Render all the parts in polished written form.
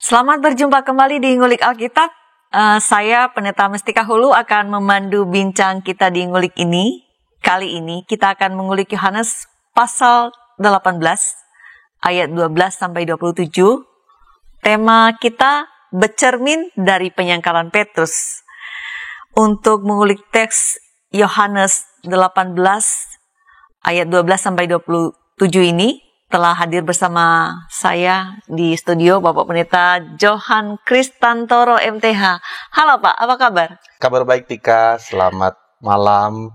Selamat berjumpa kembali di Ngulik Alkitab. Saya Pendeta Mestika Hulu akan memandu bincang kita di Ngulik ini. Kali ini kita akan mengulik Yohanes pasal 18 ayat 12 sampai 27. Tema kita bercermin dari penyangkalan Petrus. Untuk mengulik teks Yohanes 18 ayat 12 sampai 27 ini telah hadir bersama saya di studio Bapak Pendeta Johan Kristantoro MTH. Halo Pak, apa kabar? Kabar baik Tika, selamat malam.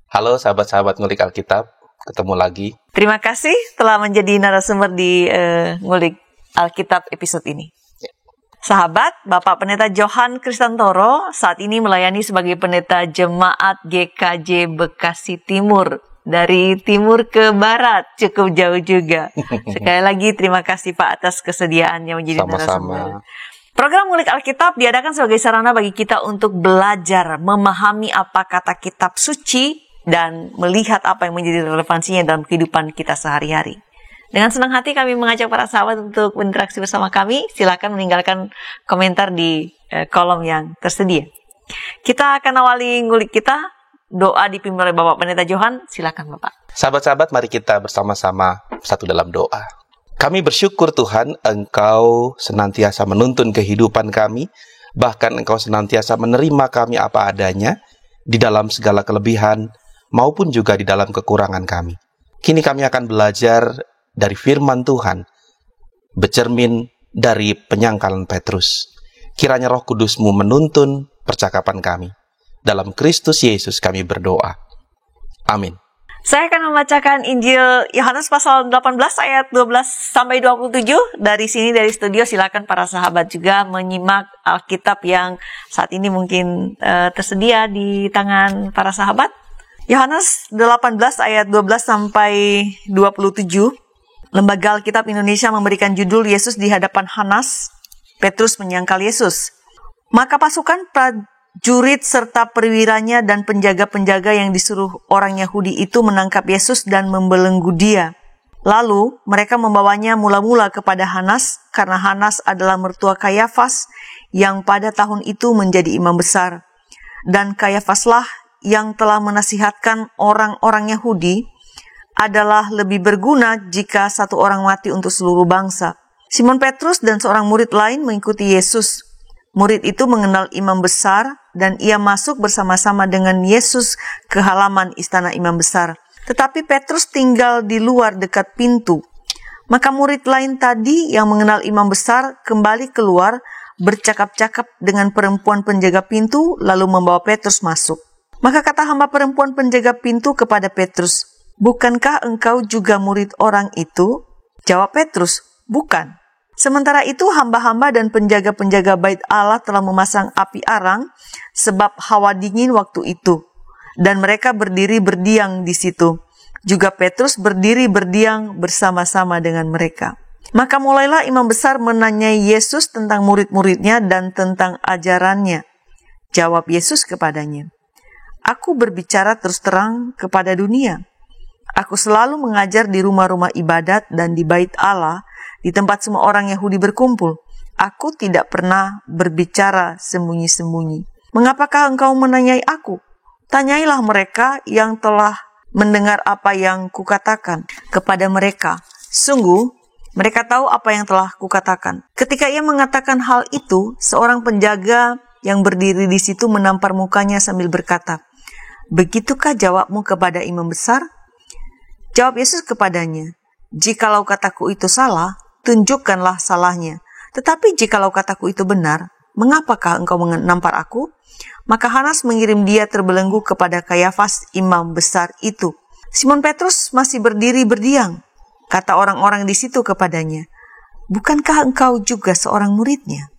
Halo sahabat-sahabat Ngulik Alkitab, ketemu lagi. Terima kasih telah menjadi narasumber di Ngulik Alkitab episode ini. Sahabat, Bapak Pendeta Johan Kristantoro saat ini melayani sebagai pendeta Jemaat GKJ Bekasi Timur. Dari timur ke barat, cukup jauh juga. Sekali lagi terima kasih Pak atas kesediaannya menjadi narasumber. Program Ngulik Alkitab diadakan sebagai sarana bagi kita untuk belajar, memahami apa kata kitab suci, dan melihat apa yang menjadi relevansinya dalam kehidupan kita sehari-hari. Dengan senang hati kami mengajak para sahabat untuk berinteraksi bersama kami. Silakan meninggalkan komentar di kolom yang tersedia. Kita akan awali ngulik kita. Doa dipimpin oleh Bapak Pendeta Johan, silakan Bapak. Sahabat-sahabat, mari kita bersama-sama satu dalam doa. Kami bersyukur Tuhan, Engkau senantiasa menuntun kehidupan kami, bahkan Engkau senantiasa menerima kami apa adanya, di dalam segala kelebihan, maupun juga di dalam kekurangan kami. Kini kami akan belajar dari firman Tuhan, bercermin dari penyangkalan Petrus. Kiranya Roh Kudus-Mu menuntun percakapan kami. Dalam Kristus Yesus kami berdoa. Amin. Saya akan membacakan Injil Yohanes pasal 18 ayat 12 sampai 27. Dari sini dari studio silakan para sahabat juga menyimak Alkitab yang saat ini mungkin tersedia di tangan para sahabat. Yohanes 18 ayat 12 sampai 27. Lembaga Alkitab Indonesia memberikan judul Yesus di hadapan Hanas. Petrus menyangkal Yesus. Maka pasukan prajurit serta perwiranya dan penjaga-penjaga yang disuruh orang Yahudi itu menangkap Yesus dan membelenggu dia. Lalu mereka membawanya mula-mula kepada Hanas, karena Hanas adalah mertua Kayafas yang pada tahun itu menjadi imam besar. Dan Kayafaslah yang telah menasihatkan orang-orang Yahudi adalah lebih berguna jika satu orang mati untuk seluruh bangsa. Simon Petrus dan seorang murid lain mengikuti Yesus. Murid itu mengenal imam besar dan ia masuk bersama-sama dengan Yesus ke halaman istana imam besar. Tetapi Petrus tinggal di luar dekat pintu. Maka murid lain tadi yang mengenal imam besar kembali keluar bercakap-cakap dengan perempuan penjaga pintu lalu membawa Petrus masuk. Maka kata hamba perempuan penjaga pintu kepada Petrus, "Bukankah engkau juga murid orang itu?" Jawab Petrus, "Bukan." Sementara itu hamba-hamba dan penjaga-penjaga bait Allah telah memasang api arang sebab hawa dingin waktu itu. Dan mereka berdiri berdiam di situ. Juga Petrus berdiri berdiam bersama-sama dengan mereka. Maka mulailah imam besar menanyai Yesus tentang murid-muridnya dan tentang ajarannya. Jawab Yesus kepadanya, "Aku berbicara terus terang kepada dunia. Aku selalu mengajar di rumah-rumah ibadat dan di bait Allah, di tempat semua orang Yahudi berkumpul. Aku tidak pernah berbicara sembunyi-sembunyi. Mengapakah engkau menanyai aku? Tanyailah mereka yang telah mendengar apa yang kukatakan kepada mereka. Sungguh, mereka tahu apa yang telah kukatakan." Ketika ia mengatakan hal itu, seorang penjaga yang berdiri di situ menampar mukanya sambil berkata, "Begitukah jawabmu kepada imam besar?" Jawab Yesus kepadanya, "Jikalau kataku itu salah, tunjukkanlah salahnya. Tetapi jikalau kataku itu benar, mengapakah engkau menampar aku?" Maka Hanas mengirim dia terbelenggu kepada Kayafas imam besar itu. Simon Petrus masih berdiri berdiam. Kata orang-orang di situ kepadanya, "Bukankah engkau juga seorang muridnya?"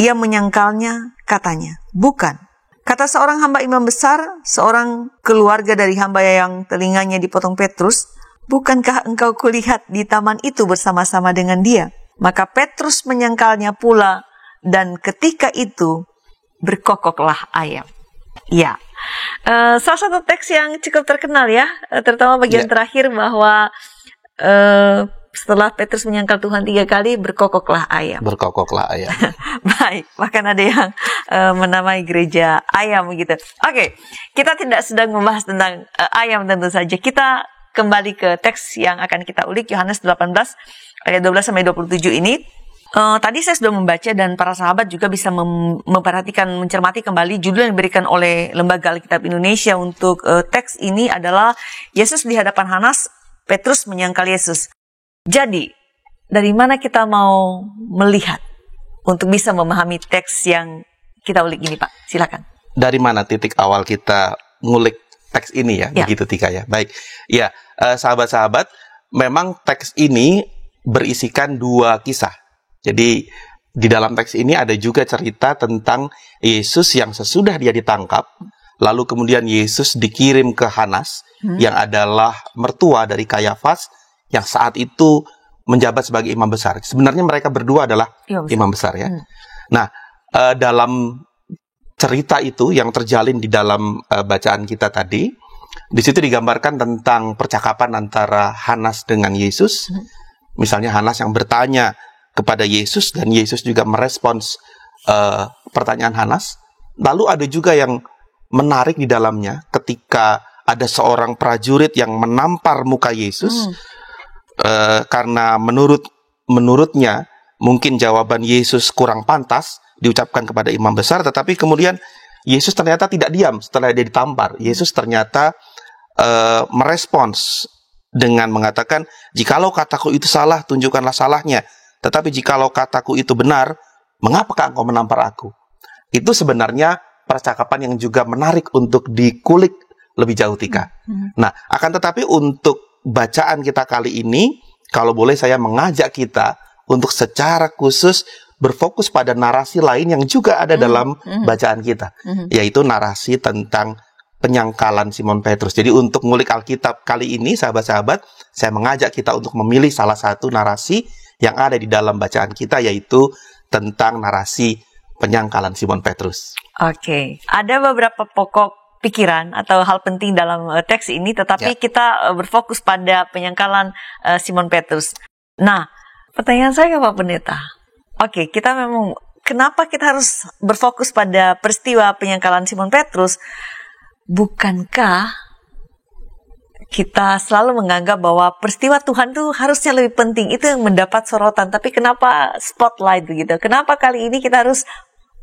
Ia menyangkalnya, katanya, "Bukan." Kata seorang hamba imam besar, seorang keluarga dari hamba yang telinganya dipotong Petrus, "Bukankah engkau kulihat di taman itu bersama-sama dengan dia?" Maka Petrus menyangkalnya pula, dan ketika itu berkokoklah ayam. Ya, salah satu teks yang cukup terkenal ya, terutama bagian terakhir bahwa setelah Petrus menyangkal Tuhan 3 kali, berkokoklah ayam. Berkokoklah ayam. Baik, bahkan ada yang menamai gereja ayam gitu. Oke, kita tidak sedang membahas tentang ayam tentu saja. Kita kembali ke teks yang akan kita ulik, Yohanes 18 ayat 12 sampai 27 ini. Tadi saya sudah membaca dan para sahabat juga bisa memperhatikan, mencermati kembali judul yang diberikan oleh Lembaga Alkitab Indonesia untuk teks ini adalah Yesus di hadapan Hanas, Petrus menyangkal Yesus. Jadi, dari mana kita mau melihat untuk bisa memahami teks yang kita ulik ini, Pak? Silakan. Dari mana titik awal kita ngulik teks ini ya? Begitu Tika ya. Baik. Ya, sahabat-sahabat, memang teks ini berisikan 2 kisah. Jadi di dalam teks ini ada juga cerita tentang Yesus yang sesudah dia ditangkap, lalu kemudian Yesus dikirim ke Hanas, yang adalah mertua dari Kayafas, yang saat itu menjabat sebagai imam besar. Sebenarnya mereka berdua adalah imam besar ya. Nah, dalam cerita itu yang terjalin di dalam bacaan kita tadi, di situ digambarkan tentang percakapan antara Hanas dengan Yesus. Misalnya Hanas yang bertanya kepada Yesus dan Yesus juga merespons pertanyaan Hanas. Lalu ada juga yang menarik di dalamnya ketika ada seorang prajurit yang menampar muka Yesus karena menurutnya mungkin jawaban Yesus kurang pantas diucapkan kepada imam besar, tetapi kemudian Yesus ternyata tidak diam setelah dia ditampar. Yesus ternyata merespons dengan mengatakan, jikalau kataku itu salah, tunjukkanlah salahnya. Tetapi jikalau kataku itu benar, mengapakah engkau menampar aku? Itu sebenarnya percakapan yang juga menarik untuk dikulik lebih jauh, Tika. Nah, akan tetapi untuk bacaan kita kali ini, kalau boleh saya mengajak kita untuk secara khusus berfokus pada narasi lain yang juga ada dalam bacaan kita, yaitu narasi tentang penyangkalan Simon Petrus. Jadi untuk ngulik Alkitab kali ini, sahabat-sahabat, saya mengajak kita untuk memilih salah satu narasi yang ada di dalam bacaan kita, yaitu tentang narasi penyangkalan Simon Petrus. Oke, ada beberapa pokok pikiran atau hal penting dalam teks ini, tetapi kita berfokus pada penyangkalan Simon Petrus. Nah, pertanyaan saya Pak Pendeta, oke, kita memang, kenapa kita harus berfokus pada peristiwa penyangkalan Simon Petrus? Bukankah kita selalu menganggap bahwa peristiwa Tuhan itu harusnya lebih penting, itu yang mendapat sorotan, tapi kenapa spotlight begitu? Kenapa kali ini kita harus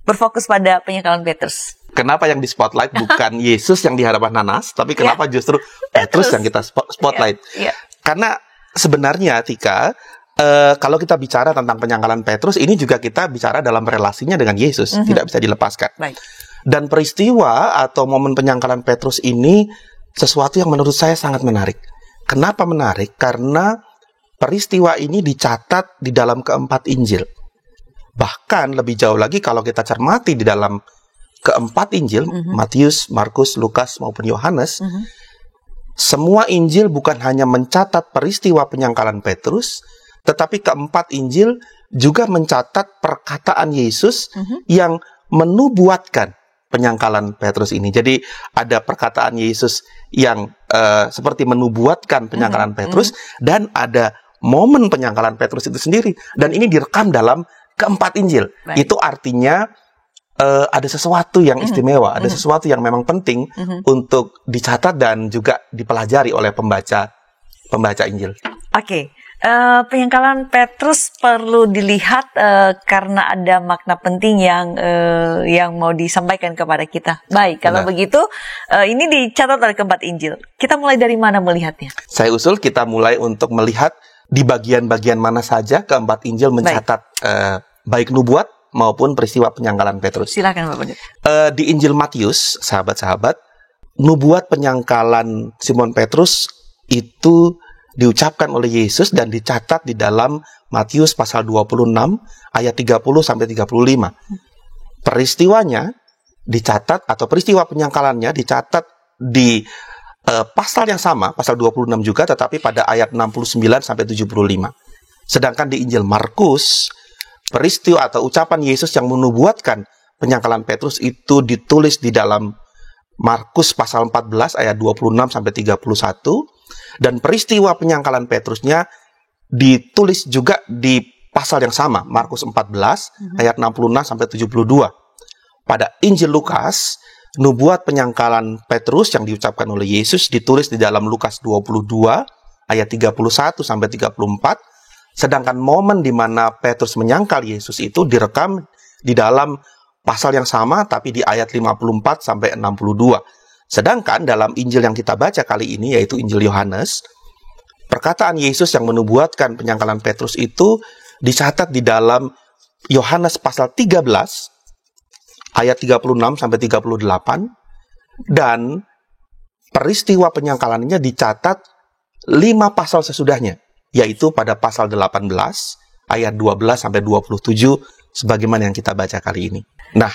berfokus pada penyangkalan Petrus? Kenapa yang di spotlight bukan Yesus yang di hadapan Hanas, tapi kenapa justru Petrus yang kita spotlight? Karena sebenarnya, Tika, kalau kita bicara tentang penyangkalan Petrus, ini juga kita bicara dalam relasinya dengan Yesus, tidak bisa dilepaskan. Dan peristiwa atau momen penyangkalan Petrus ini sesuatu yang menurut saya sangat menarik. Kenapa menarik? Karena peristiwa ini dicatat di dalam keempat Injil. Bahkan lebih jauh lagi kalau kita cermati di dalam keempat Injil, Matius, Markus, Lukas maupun Yohanes, semua Injil bukan hanya mencatat peristiwa penyangkalan Petrus, tetapi keempat Injil juga mencatat perkataan Yesus yang menubuatkan penyangkalan Petrus ini. Jadi ada perkataan Yesus yang seperti menubuatkan penyangkalan Petrus, dan ada momen penyangkalan Petrus itu sendiri. Dan ini direkam dalam keempat Injil. Itu artinya ada sesuatu yang istimewa, ada sesuatu yang memang penting untuk dicatat dan juga dipelajari oleh pembaca Injil. Oke. Penyangkalan Petrus perlu dilihat karena ada makna penting yang mau disampaikan kepada kita. Baik, kalau begitu ini dicatat dari keempat Injil. Kita mulai dari mana melihatnya? Saya usul kita mulai untuk melihat di bagian-bagian mana saja keempat Injil mencatat baik nubuat maupun peristiwa penyangkalan Petrus. Silakan Bapak Pendeta. Di Injil Matius, sahabat-sahabat, nubuat penyangkalan Simon Petrus itu diucapkan oleh Yesus dan dicatat di dalam Matius pasal 26 ayat 30 sampai 35. Peristiwanya dicatat atau peristiwa penyangkalannya dicatat di pasal yang sama, pasal 26 juga, tetapi pada ayat 69 sampai 75. Sedangkan di Injil Markus, peristiwa atau ucapan Yesus yang menubuatkan penyangkalan Petrus itu ditulis di dalam Markus pasal 14 ayat 26 sampai 31. Dan peristiwa penyangkalan Petrusnya ditulis juga di pasal yang sama, Markus 14 ayat 66 sampai 72. Pada Injil Lukas, nubuat penyangkalan Petrus yang diucapkan oleh Yesus ditulis di dalam Lukas 22 ayat 31 sampai 34. Sedangkan momen di mana Petrus menyangkal Yesus itu direkam di dalam pasal yang sama tapi di ayat 54 sampai 62. Sedangkan dalam Injil yang kita baca kali ini, yaitu Injil Yohanes, perkataan Yesus yang menubuatkan penyangkalan Petrus itu dicatat di dalam Yohanes pasal 13 ayat 36 sampai 38, dan peristiwa penyangkalannya dicatat 5 pasal sesudahnya, yaitu pada pasal 18 ayat 12 sampai 27 sebagaimana yang kita baca kali ini. Nah,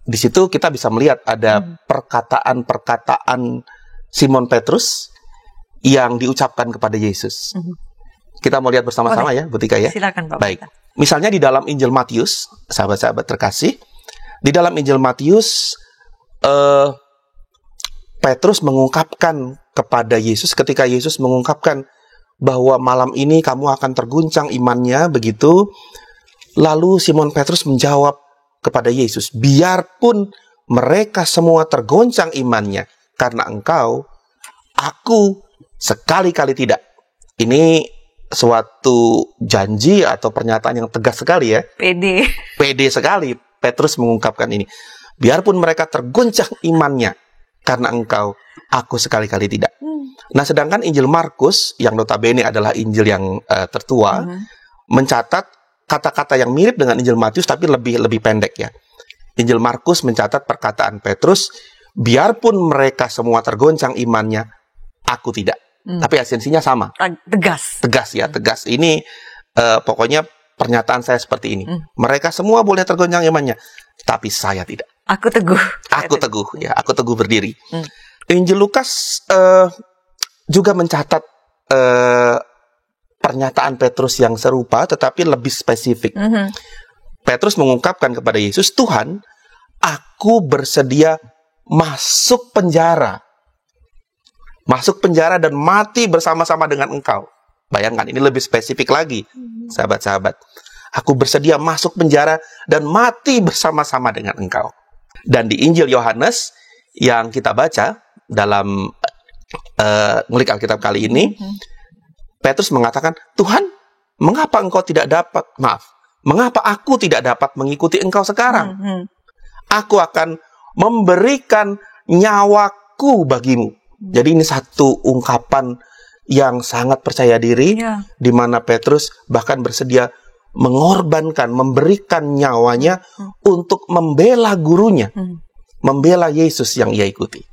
di situ kita bisa melihat ada perkataan-perkataan Simon Petrus yang diucapkan kepada Yesus. Kita mau lihat bersama-sama ya, Bu Tika ya. Silakan, Pak. Baik. Misalnya di dalam Injil Matius, sahabat-sahabat terkasih, di dalam Injil Matius, Petrus mengungkapkan kepada Yesus ketika Yesus mengungkapkan bahwa malam ini kamu akan terguncang imannya, begitu. Lalu Simon Petrus menjawab kepada Yesus, biarpun mereka semua tergoncang imannya karena engkau, aku sekali-kali tidak. Ini suatu janji atau pernyataan yang tegas sekali ya. Pede sekali Petrus mengungkapkan ini. Biarpun mereka tergoncang imannya karena engkau, aku sekali-kali tidak. Nah, sedangkan Injil Markus yang notabene adalah Injil yang tertua, mencatat kata-kata yang mirip dengan Injil Matius tapi lebih pendek ya. Injil Markus mencatat perkataan Petrus, biarpun mereka semua tergoncang imannya, aku tidak. Tapi esensinya sama. Tegas ya, tegas. Ini pokoknya pernyataan saya seperti ini. Mereka semua boleh tergoncang imannya, tapi saya tidak. Aku teguh. Aku teguh ya, aku teguh berdiri. Injil Lukas juga mencatat pernyataan Petrus yang serupa, tetapi lebih spesifik. Petrus mengungkapkan kepada Yesus, Tuhan, aku bersedia masuk penjara dan mati bersama-sama dengan engkau. Bayangkan, ini lebih spesifik lagi, sahabat-sahabat. Aku bersedia masuk penjara dan mati bersama-sama dengan engkau. Dan di Injil Yohanes yang kita baca dalam ngulik Alkitab kali ini, Petrus mengatakan, Tuhan, mengapa aku tidak dapat mengikuti engkau sekarang? Aku akan memberikan nyawaku bagimu. Jadi ini satu ungkapan yang sangat percaya diri, di mana Petrus bahkan bersedia mengorbankan, memberikan nyawanya untuk membela gurunya, membela Yesus yang ia ikuti.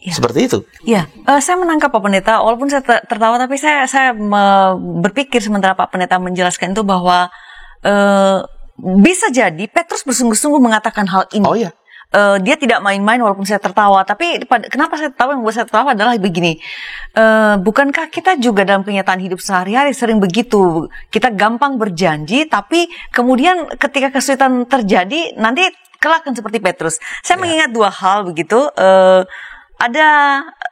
Seperti itu. Ya, saya menangkap Pak Pendeta, walaupun saya tertawa, tapi saya berpikir sementara Pak Pendeta menjelaskan itu bahwa bisa jadi Petrus bersungguh-sungguh mengatakan hal ini. Oh ya. Dia tidak main-main walaupun saya tertawa. Tapi kenapa saya tertawa, yang membuat saya tertawa adalah begini. Bukankah kita juga dalam kenyataan hidup sehari-hari sering begitu? Kita gampang berjanji, tapi kemudian ketika kesulitan terjadi, nanti kelak akan seperti Petrus. Saya mengingat dua hal begitu. Ada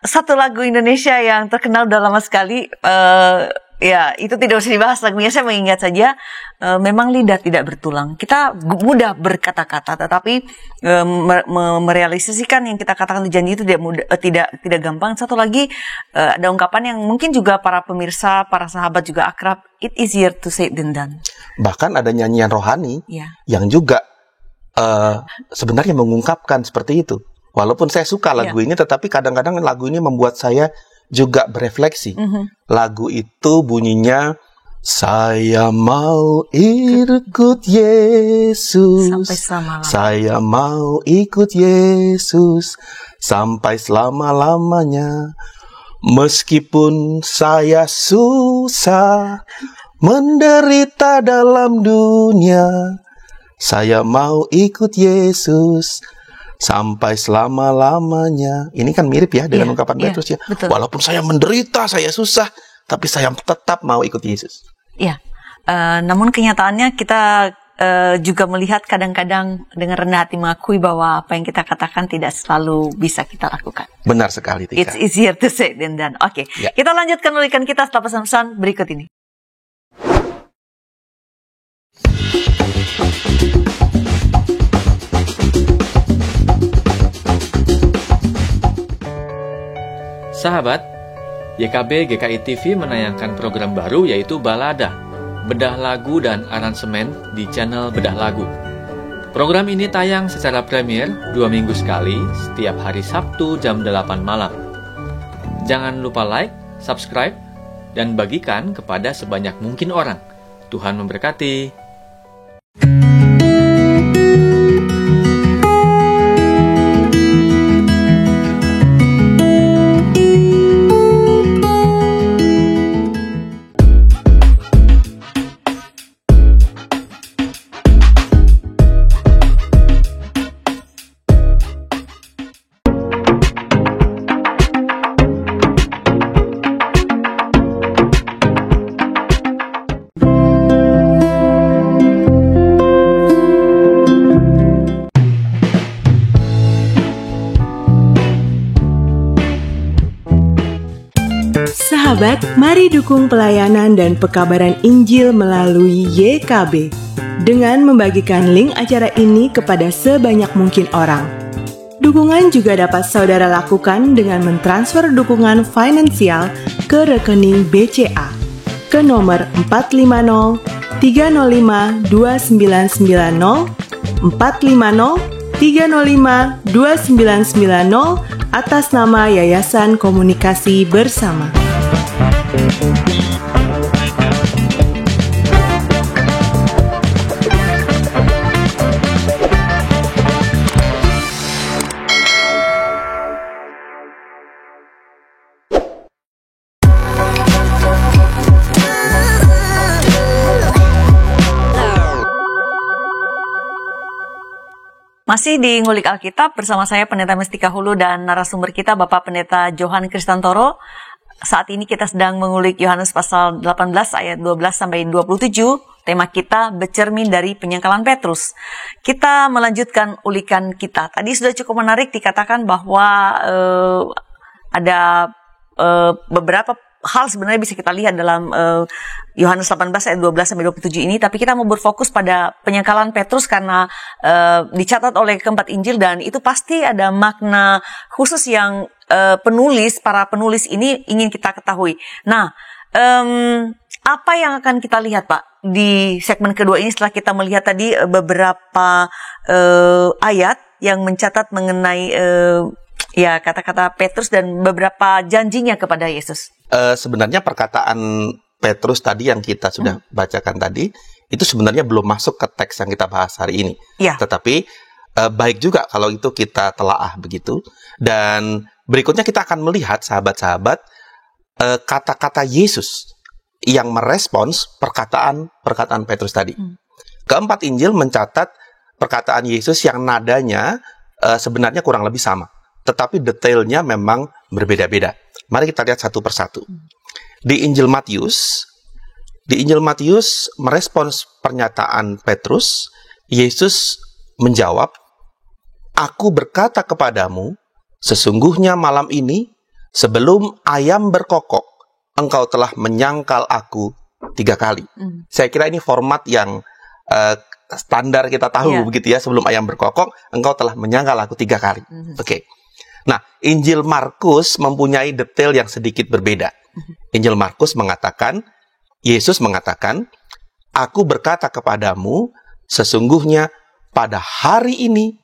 satu lagu Indonesia yang terkenal udah lama sekali. Ya, itu tidak usah dibahas lagunya. Saya mengingat saja, memang lidah tidak bertulang. Kita mudah berkata-kata, tetapi merealisasikan yang kita katakan di janji itu tidak gampang. Satu lagi, ada ungkapan yang mungkin juga para pemirsa, para sahabat juga akrab. It easier to say than done. Bahkan ada nyanyian rohani yang juga sebenarnya mengungkapkan seperti itu. Walaupun saya suka lagu ini, tetapi kadang-kadang lagu ini membuat saya juga berefleksi. Lagu itu bunyinya, saya mau ikut Yesus, saya mau ikut Yesus sampai selama-lamanya. Meskipun saya susah menderita dalam dunia, saya mau ikut Yesus sampai selama-lamanya. Ini kan mirip ya dengan ungkapan Petrus ya. Betul. Walaupun saya menderita, saya susah, tapi saya tetap mau ikut Yesus. Iya. Namun kenyataannya kita juga melihat kadang-kadang dengan rendah hati mengakui bahwa apa yang kita katakan tidak selalu bisa kita lakukan. Benar sekali, Tika. It's easier to say than done. Oke. Kita lanjutkan ulikan kita setelah pesan-pesan berikut ini. Sahabat, YKB GKI TV menayangkan program baru yaitu Balada, bedah lagu dan aransemen di channel Bedah Lagu. Program ini tayang secara premier 2 minggu sekali setiap hari Sabtu jam 8 malam. Jangan lupa like, subscribe, dan bagikan kepada sebanyak mungkin orang. Tuhan memberkati. Sahabat, mari dukung pelayanan dan pekabaran Injil melalui YKB dengan membagikan link acara ini kepada sebanyak mungkin orang. Dukungan juga dapat saudara lakukan dengan mentransfer dukungan finansial ke rekening BCA ke nomor 450 305 2990 450 305 2990 atas nama Yayasan Komunikasi Bersama. Masih di Ngulik Alkitab bersama saya Pendeta Mestika Hulu dan narasumber kita Bapak Pendeta Johan Kristantoro. Saat ini kita sedang mengulik Yohanes pasal 18 ayat 12 sampai 27. Tema kita bercermin dari penyangkalan Petrus. Kita melanjutkan ulikan kita. Tadi sudah cukup menarik dikatakan bahwa ada beberapa hal sebenarnya bisa kita lihat dalam Yohanes 18 ayat 12 sampai 27 ini, tapi kita mau berfokus pada penyangkalan Petrus karena dicatat oleh keempat Injil dan itu pasti ada makna khusus yang para penulis ini ingin kita ketahui. Nah, apa yang akan kita lihat Pak di segmen kedua ini setelah kita melihat tadi beberapa ayat yang mencatat mengenai kata-kata Petrus dan beberapa janjinya kepada Yesus? Sebenarnya perkataan Petrus tadi yang kita sudah bacakan tadi, itu sebenarnya belum masuk ke teks yang kita bahas hari ini. Ya. Tetapi baik juga kalau itu kita telaah begitu. Dan berikutnya kita akan melihat sahabat-sahabat kata-kata Yesus yang merespons perkataan Petrus tadi. Keempat Injil mencatat perkataan Yesus yang nadanya sebenarnya kurang lebih sama. Tetapi detailnya memang berbeda-beda. Mari kita lihat satu persatu. Di Injil Matius merespons pernyataan Petrus. Yesus menjawab, "Aku berkata kepadamu, sesungguhnya malam ini, sebelum ayam berkokok, engkau telah menyangkal aku 3 kali." Saya kira ini format yang standar kita tahu, begitu ya. Sebelum ayam berkokok, engkau telah menyangkal aku 3 kali. Oke. Nah, Injil Markus mempunyai detail yang sedikit berbeda. Injil Markus mengatakan, Yesus mengatakan, "Aku berkata kepadamu, sesungguhnya pada hari ini,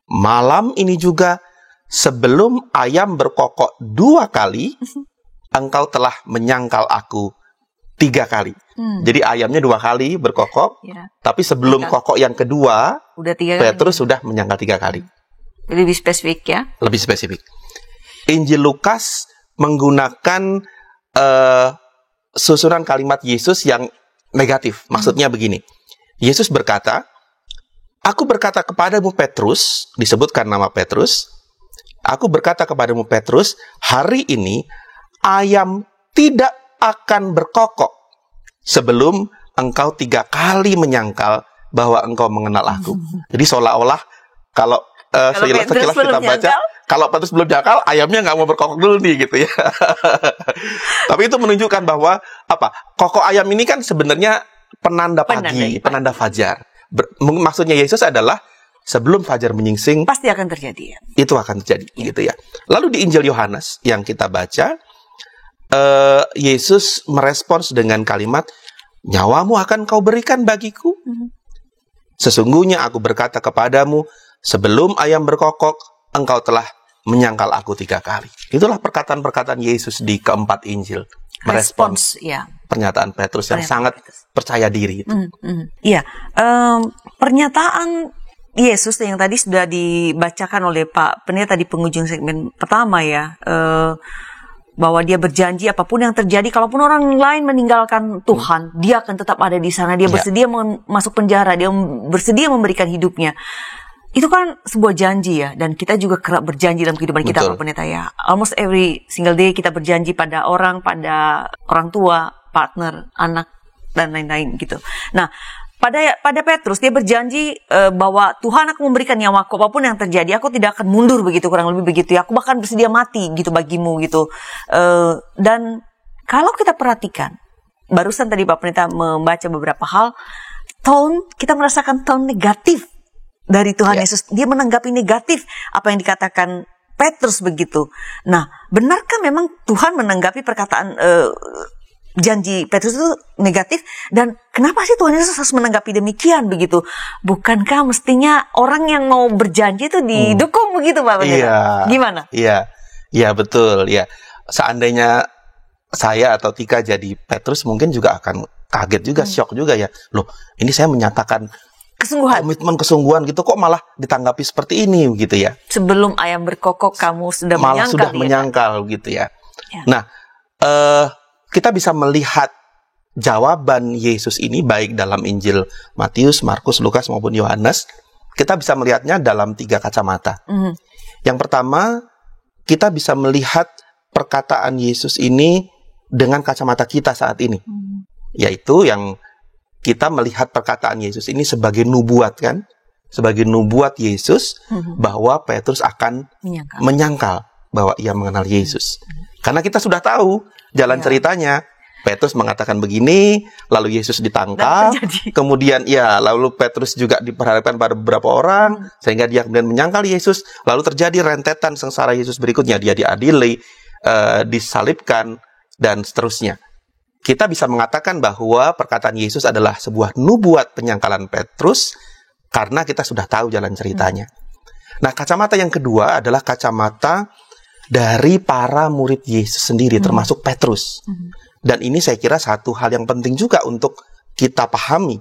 malam ini juga, sebelum ayam berkokok 2 kali, engkau telah menyangkal aku 3 kali." Jadi ayamnya 2 kali berkokok, tapi sebelum kokok yang kedua, Petrus sudah menyangkal 3 kali. Lebih spesifik ya? Lebih spesifik. Injil Lukas menggunakan susunan kalimat Yesus yang negatif. Maksudnya begini. Yesus berkata, "Aku berkata kepadamu Petrus," disebutkan nama Petrus. "Aku berkata kepadamu Petrus, hari ini ayam tidak akan berkokok sebelum engkau 3 kali menyangkal bahwa engkau mengenal aku." Jadi seolah-olah kalau sekilas kita baca, kalau Petrus belum nyangkal, ayamnya nggak mau berkokok dulu nih, gitu ya. Tapi itu menunjukkan bahwa kokok ayam ini kan sebenarnya penanda pagi, penanda fajar. Maksudnya Yesus adalah sebelum fajar menyingsing pasti akan terjadi ya. itu akan terjadi gitu ya. Lalu di Injil Yohanes yang kita baca, Yesus merespons dengan kalimat, nyawamu akan kau berikan bagiku. Sesungguhnya aku berkata kepadamu, sebelum ayam berkokok, engkau telah menyangkal aku 3 kali. Itulah perkataan-perkataan Yesus di keempat Injil. Merespons ya. Pernyataan Petrus yang sangat percaya diri itu. Iya, pernyataan Yesus yang tadi sudah dibacakan oleh Pak Pendeta di penghujung segmen pertama ya, bahwa dia berjanji apapun yang terjadi, kalaupun orang lain meninggalkan Tuhan, dia akan tetap ada di sana. Dia bersedia masuk penjara, dia bersedia memberikan hidupnya. Itu kan sebuah janji ya, dan kita juga kerap berjanji dalam kehidupan kita, Pak Pendeta ya. Almost every single day kita berjanji pada orang tua, partner, anak, dan lain-lain gitu. Nah, pada Petrus dia berjanji bahwa Tuhan akan memberikan nyawaku apapun yang terjadi, aku tidak akan mundur begitu, kurang lebih begitu ya. Aku bahkan bersedia mati gitu bagimu gitu. Dan kalau kita perhatikan, barusan tadi Pak Pendeta membaca beberapa hal, kita merasakan tone negatif dari Tuhan Yesus. Dia menanggapi negatif apa yang dikatakan Petrus begitu. Nah, benarkah memang Tuhan menanggapi perkataan janji Petrus itu negatif? Dan kenapa sih Tuhan Yesus harus menanggapi demikian begitu? Bukankah mestinya orang yang mau berjanji itu didukung begitu, Pak Pendeta? Iya. Gimana? Iya betul ya. Seandainya saya atau Tika jadi Petrus mungkin juga akan kaget juga, shock juga ya. Loh, ini saya menyatakan komitmen kesungguhan gitu, kok malah ditanggapi seperti ini gitu ya. Sebelum ayam berkokok kamu sudah malah menyangkal. Sudah menyangkal gitu ya. Nah, kita bisa melihat jawaban Yesus ini baik dalam Injil Matius, Markus, Lukas maupun Yohanes. Kita bisa melihatnya dalam 3 kacamata. Yang pertama, kita bisa melihat perkataan Yesus ini dengan kacamata kita saat ini. Yaitu yang kita melihat perkataan Yesus ini sebagai nubuat kan? Sebagai nubuat Yesus bahwa Petrus akan menyangkal bahwa ia mengenal Yesus. Karena kita sudah tahu jalan ceritanya. Petrus mengatakan begini, lalu Yesus ditangkap, kemudian lalu Petrus juga diperhadapkan pada beberapa orang, sehingga dia kemudian menyangkal Yesus, lalu terjadi rentetan sengsara Yesus berikutnya, dia diadili, disalibkan, dan seterusnya. Kita bisa mengatakan bahwa perkataan Yesus adalah sebuah nubuat penyangkalan Petrus karena kita sudah tahu jalan ceritanya. Nah, kacamata yang kedua adalah kacamata dari para murid Yesus sendiri, termasuk Petrus. Dan ini saya kira satu hal yang penting juga untuk kita pahami.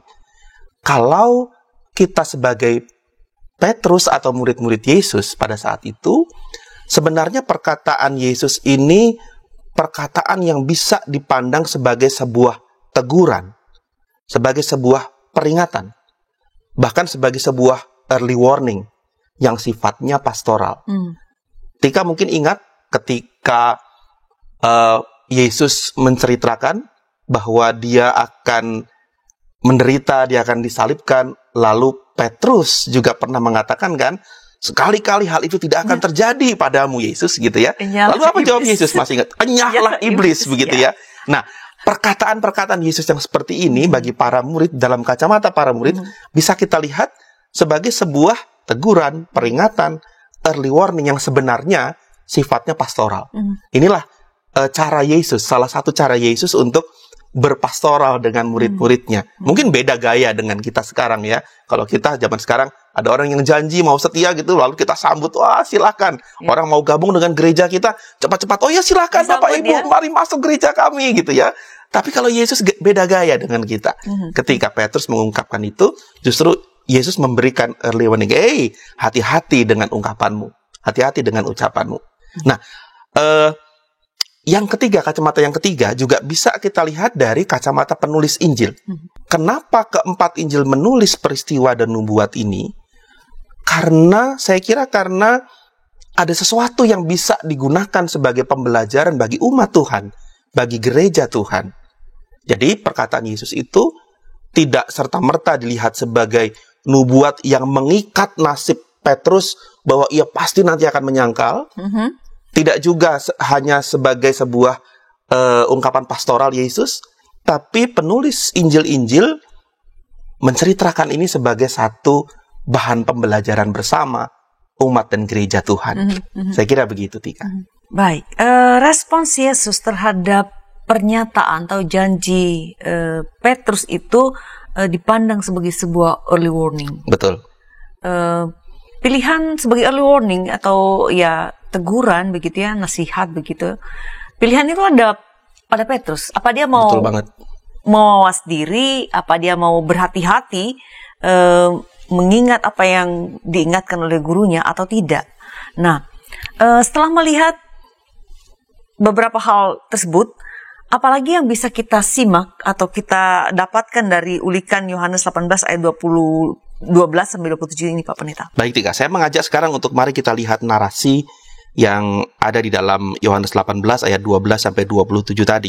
Kalau kita sebagai Petrus atau murid-murid Yesus pada saat itu, sebenarnya perkataan Yesus ini perkataan yang bisa dipandang sebagai sebuah teguran, sebagai sebuah peringatan, bahkan sebagai sebuah early warning yang sifatnya pastoral. Tika mungkin ingat ketika Yesus menceritakan bahwa dia akan menderita, dia akan disalibkan, lalu Petrus juga pernah mengatakan kan, sekali-kali hal itu tidak akan terjadi padamu Yesus gitu ya. Lalu apa jawab Yesus? Masih ingat? Enyahlah iblis begitu ya. Nah, perkataan-perkataan Yesus yang seperti ini bagi para murid, dalam kacamata para murid, bisa kita lihat sebagai sebuah teguran, peringatan, early warning yang sebenarnya sifatnya pastoral. Inilah cara Yesus, salah satu cara Yesus untuk berpastoral dengan murid-muridnya. Mungkin beda gaya dengan kita sekarang ya. Kalau kita zaman sekarang ada orang yang janji mau setia gitu, lalu kita sambut, wah silakan. Orang mau gabung dengan gereja kita, cepat-cepat, oh ya silakan Bapak Ibu, mari masuk gereja kami gitu ya. Tapi kalau Yesus beda gaya dengan kita. Ketika Petrus mengungkapkan itu, justru Yesus memberikan early warning, hati-hati dengan ungkapanmu, hati-hati dengan ucapanmu. Nah, yang ketiga, kacamata yang ketiga juga bisa kita lihat dari kacamata penulis Injil. Kenapa keempat Injil menulis peristiwa dan nubuat ini? Karena ada sesuatu yang bisa digunakan sebagai pembelajaran bagi umat Tuhan, bagi gereja Tuhan. Jadi perkataan Yesus itu tidak serta-merta dilihat sebagai nubuat yang mengikat nasib Petrus bahwa ia pasti nanti akan menyangkal. Tidak juga hanya sebagai sebuah ungkapan pastoral Yesus, tapi penulis Injil-Injil menceritakan ini sebagai satu bahan pembelajaran bersama umat dan gereja Tuhan. Saya kira begitu, Tika. Baik, respons Yesus terhadap pernyataan atau janji Petrus itu dipandang sebagai sebuah early warning. Betul. Pilihan sebagai early warning atau ya teguran begitu ya, nasihat begitu. Pilihan itu ada pada Petrus. Apa dia mau Betul banget. mawas diri, apa dia mau berhati-hati mengingat apa yang diingatkan oleh gurunya atau tidak. Nah, setelah melihat beberapa hal tersebut, apalagi yang bisa kita simak atau kita dapatkan dari ulikan Yohanes 18 ayat 12 sampai 27 ini, Pak Pendeta? Baik, Tika. Saya mengajak sekarang untuk mari kita lihat narasi yang ada di dalam Yohanes 18 ayat 12 sampai 27 tadi.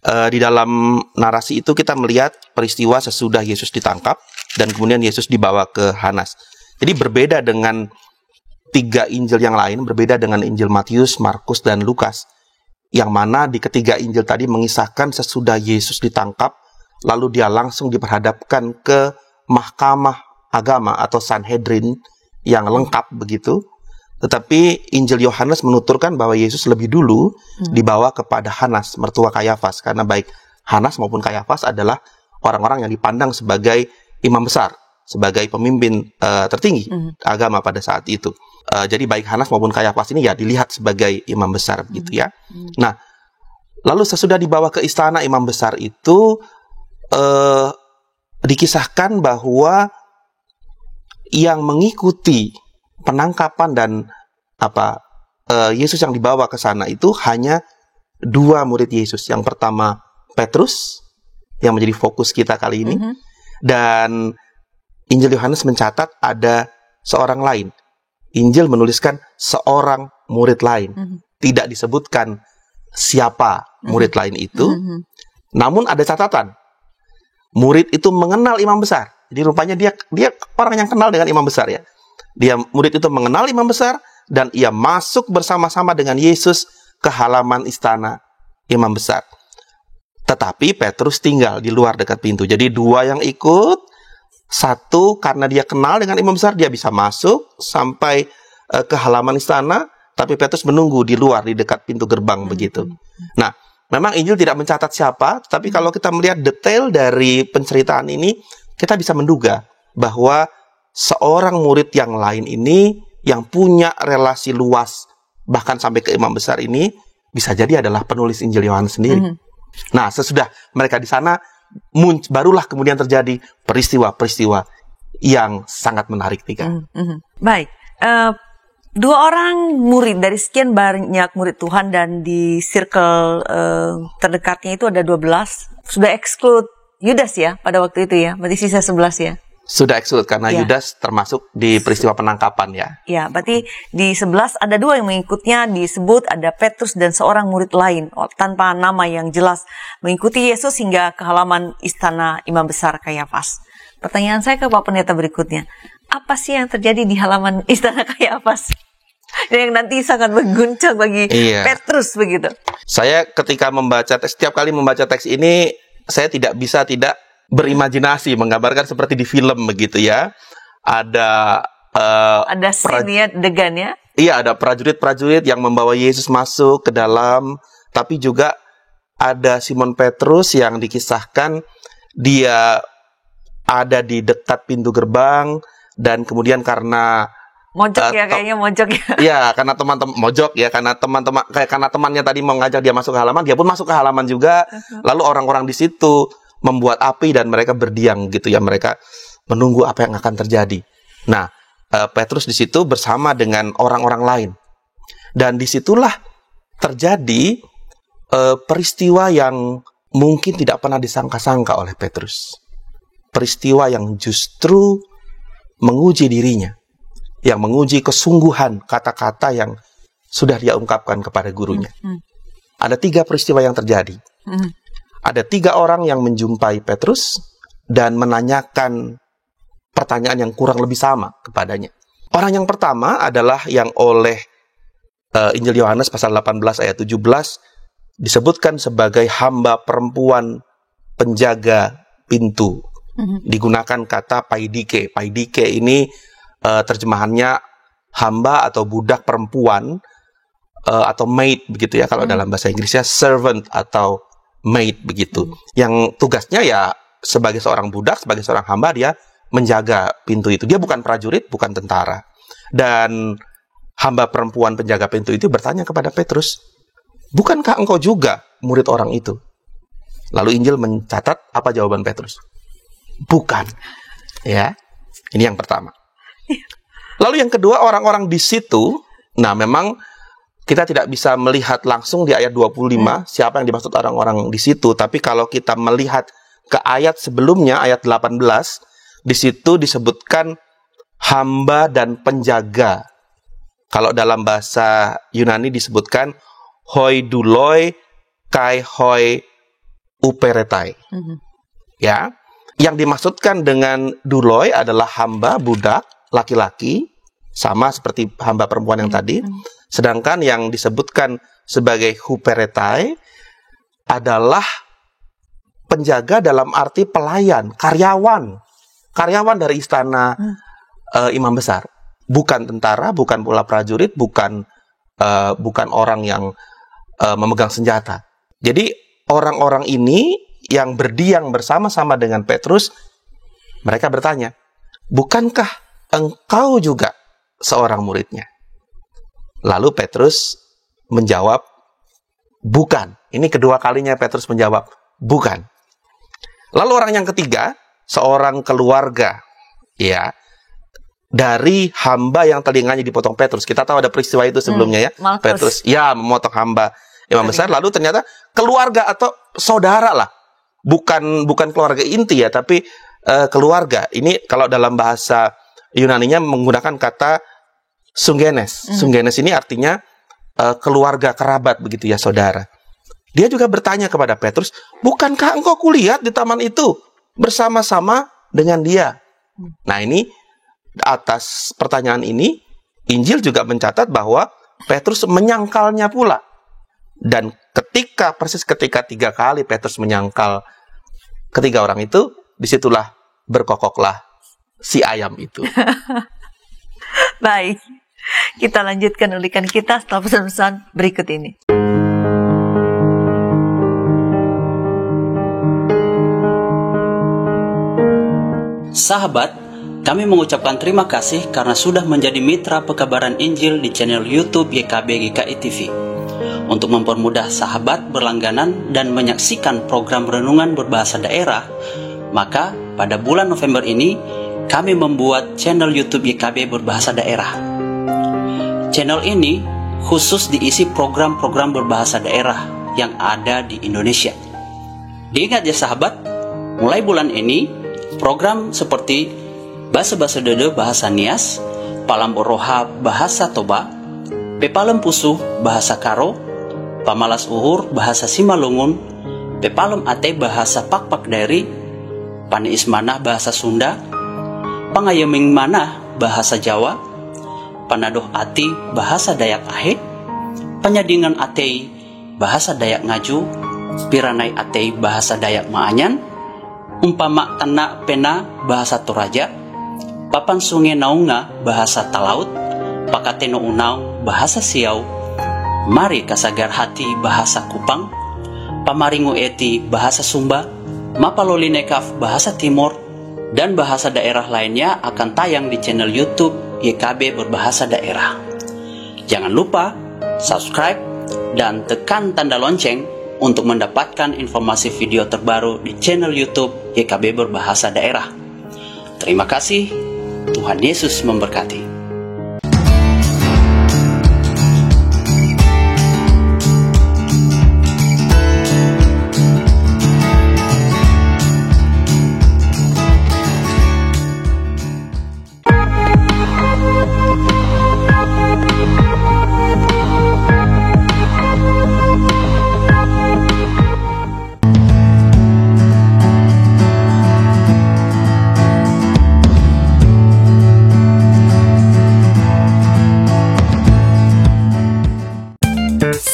Di dalam narasi itu kita melihat peristiwa sesudah Yesus ditangkap dan kemudian Yesus dibawa ke Hanas. Jadi berbeda dengan 3 Injil yang lain, berbeda dengan Injil Matius, Markus, dan Lukas, yang mana di ketiga Injil tadi mengisahkan sesudah Yesus ditangkap, lalu dia langsung diperhadapkan ke mahkamah agama atau Sanhedrin yang lengkap begitu. Tetapi Injil Yohanes menuturkan bahwa Yesus lebih dulu dibawa kepada Hanas, mertua Kayafas, karena baik Hanas maupun Kayafas adalah orang-orang yang dipandang sebagai imam besar, sebagai pemimpin tertinggi agama pada saat itu. Jadi baik Hanas maupun Kayafas ini ya dilihat sebagai imam besar begitu ya. Nah, lalu sesudah dibawa ke istana imam besar itu dikisahkan bahwa yang mengikuti penangkapan dan Yesus yang dibawa ke sana itu hanya 2 murid Yesus. Yang pertama Petrus, yang menjadi fokus kita kali ini, dan Injil Yohanes mencatat ada seorang lain. Injil menuliskan seorang murid lain. Tidak disebutkan siapa murid lain itu. Namun ada catatan. Murid itu mengenal imam besar. Jadi rupanya dia orang yang kenal dengan imam besar ya. Murid itu mengenal imam besar dan ia masuk bersama-sama dengan Yesus ke halaman istana imam besar. Tetapi Petrus tinggal di luar dekat pintu. Jadi 2 yang ikut, 1 karena dia kenal dengan imam besar dia bisa masuk sampai ke halaman istana, tapi Petrus menunggu di luar di dekat pintu gerbang begitu. Nah, memang Injil tidak mencatat siapa, tapi kalau kita melihat detail dari penceritaan ini, kita bisa menduga bahwa seorang murid yang lain ini yang punya relasi luas bahkan sampai ke imam besar ini bisa jadi adalah penulis Injil Yohanes sendiri. Nah, sesudah mereka di sana barulah kemudian terjadi peristiwa-peristiwa yang sangat menarik, Tika. Baik, 2 orang murid dari sekian banyak murid Tuhan dan di circle terdekatnya itu ada 12. Sudah exclude Yudas ya pada waktu itu ya, berarti sisa 11 ya. Sudah exclude karena Yudas termasuk di peristiwa penangkapan ya. Ya, berarti di 11 ada 2 yang mengikutnya, disebut ada Petrus dan seorang murid lain tanpa nama yang jelas mengikuti Yesus hingga ke halaman istana imam besar Kayafas. Pertanyaan saya ke Pak Pendeta berikutnya, apa sih yang terjadi di halaman istana Kayafas yang nanti sangat mengguncang bagi Petrus begitu? Saya ketika setiap kali membaca teks ini, saya tidak bisa tidak berimajinasi, menggambarkan seperti di film begitu ya. Ada scene adegan ya. Iya, ada prajurit-prajurit yang membawa Yesus masuk ke dalam, tapi juga ada Simon Petrus yang dikisahkan dia ada di dekat pintu gerbang dan kemudian karena mojok kayaknya mojok ya. Iya, karena teman-teman mojok ya, karena temannya tadi mau ngajak dia masuk ke halaman, dia pun masuk ke halaman juga. Lalu orang-orang di situ membuat api dan mereka berdiam gitu ya, mereka menunggu apa yang akan terjadi. Nah, Petrus di situ bersama dengan orang-orang lain. Dan disitulah terjadi peristiwa yang mungkin tidak pernah disangka-sangka oleh Petrus. Peristiwa yang justru menguji dirinya, yang menguji kesungguhan kata-kata yang sudah dia ungkapkan kepada gurunya. Ada 3 peristiwa yang terjadi. Ada 3 orang yang menjumpai Petrus dan menanyakan pertanyaan yang kurang lebih sama kepadanya. Orang yang pertama adalah yang oleh Injil Yohanes pasal 18 ayat 17 disebutkan sebagai hamba perempuan penjaga pintu Digunakan kata paidike. Paidike ini terjemahannya hamba atau budak perempuan atau maid begitu ya. Kalau dalam bahasa Inggrisnya servant atau maid begitu. Yang tugasnya ya sebagai seorang budak, sebagai seorang hamba dia menjaga pintu itu. Dia bukan prajurit, bukan tentara. Dan hamba perempuan penjaga pintu itu bertanya kepada Petrus, "Bukankah engkau juga murid orang itu?" Lalu Injil mencatat apa jawaban Petrus. Bukan. Ya. Ini yang pertama. Lalu yang kedua, orang-orang di situ, nah memang kita tidak bisa melihat langsung di ayat 25 siapa yang dimaksud orang-orang di situ, tapi kalau kita melihat ke ayat sebelumnya, ayat 18, di situ disebutkan hamba dan penjaga. Kalau dalam bahasa Yunani disebutkan hoi duloi kai hoi uperetai. Ya, yang dimaksudkan dengan duloi adalah hamba, budak, laki-laki, sama seperti hamba perempuan yang tadi. Sedangkan yang disebutkan sebagai huperetai adalah penjaga dalam arti pelayan, karyawan dari istana imam besar. Bukan tentara, bukan pula prajurit, bukan orang yang memegang senjata. Jadi orang-orang ini yang berdiam bersama-sama dengan Petrus, mereka bertanya, "Bukankah engkau juga seorang muridnya?" Lalu Petrus menjawab, "Bukan." Ini kedua kalinya Petrus menjawab, "Bukan." Lalu orang yang ketiga, seorang keluarga, ya, dari hamba yang telinganya dipotong Petrus. Kita tahu ada peristiwa itu sebelumnya ya. Petrus, ya, memotong hamba imam besar. Lalu ternyata keluarga atau saudara lah, bukan keluarga inti ya, tapi keluarga. Ini kalau dalam bahasa Yunaninya menggunakan kata sunggenes. Sunggenes ini artinya keluarga, kerabat begitu ya, saudara. Dia juga bertanya kepada Petrus, "Bukankah engkau kulihat di taman itu bersama-sama dengan dia?" Nah, ini atas pertanyaan ini Injil juga mencatat bahwa Petrus menyangkalnya pula. Dan persis ketika 3 kali Petrus menyangkal ketiga orang itu, disitulah berkokoklah si ayam itu. Baik, kita lanjutkan ulikan kita setelah pesan-pesan berikut ini. Sahabat, kami mengucapkan terima kasih karena sudah menjadi mitra pekabaran Injil di channel YouTube YKB GKI TV. Untuk mempermudah sahabat berlangganan dan menyaksikan program renungan berbahasa daerah, maka pada bulan November ini kami membuat channel YouTube YKB berbahasa daerah. Channel ini khusus diisi program-program berbahasa daerah yang ada di Indonesia. Diingat ya sahabat, mulai bulan ini program seperti Basa-Basa Dede bahasa Nias, Palamboroha bahasa Toba, Pepalem Pusuh bahasa Karo, Pamalas Uhur bahasa Simalungun, Pepalem Ate bahasa Pakpak Dairi, Paneis Manah bahasa Sunda, Pangayeming Manah bahasa Jawa, Panadoh Ati bahasa Dayak Ahe, Penyadingan Atei bahasa Dayak Ngaju, Piranai Atei bahasa Dayak Maanyan, Umpama Tana Pena bahasa Toraja, Papan Sungai Naunga bahasa Talaut, Pakateno Unau bahasa Siau, Mari Kasagar Hati bahasa Kupang, Pamaringo Eti bahasa Sumba, Mapalolinekaf bahasa Timur, dan bahasa daerah lainnya akan tayang di channel YouTube YKB berbahasa daerah. Jangan lupa subscribe dan tekan tanda lonceng untuk mendapatkan informasi video terbaru di channel YouTube YKB berbahasa daerah. Terima kasih, Tuhan Yesus memberkati.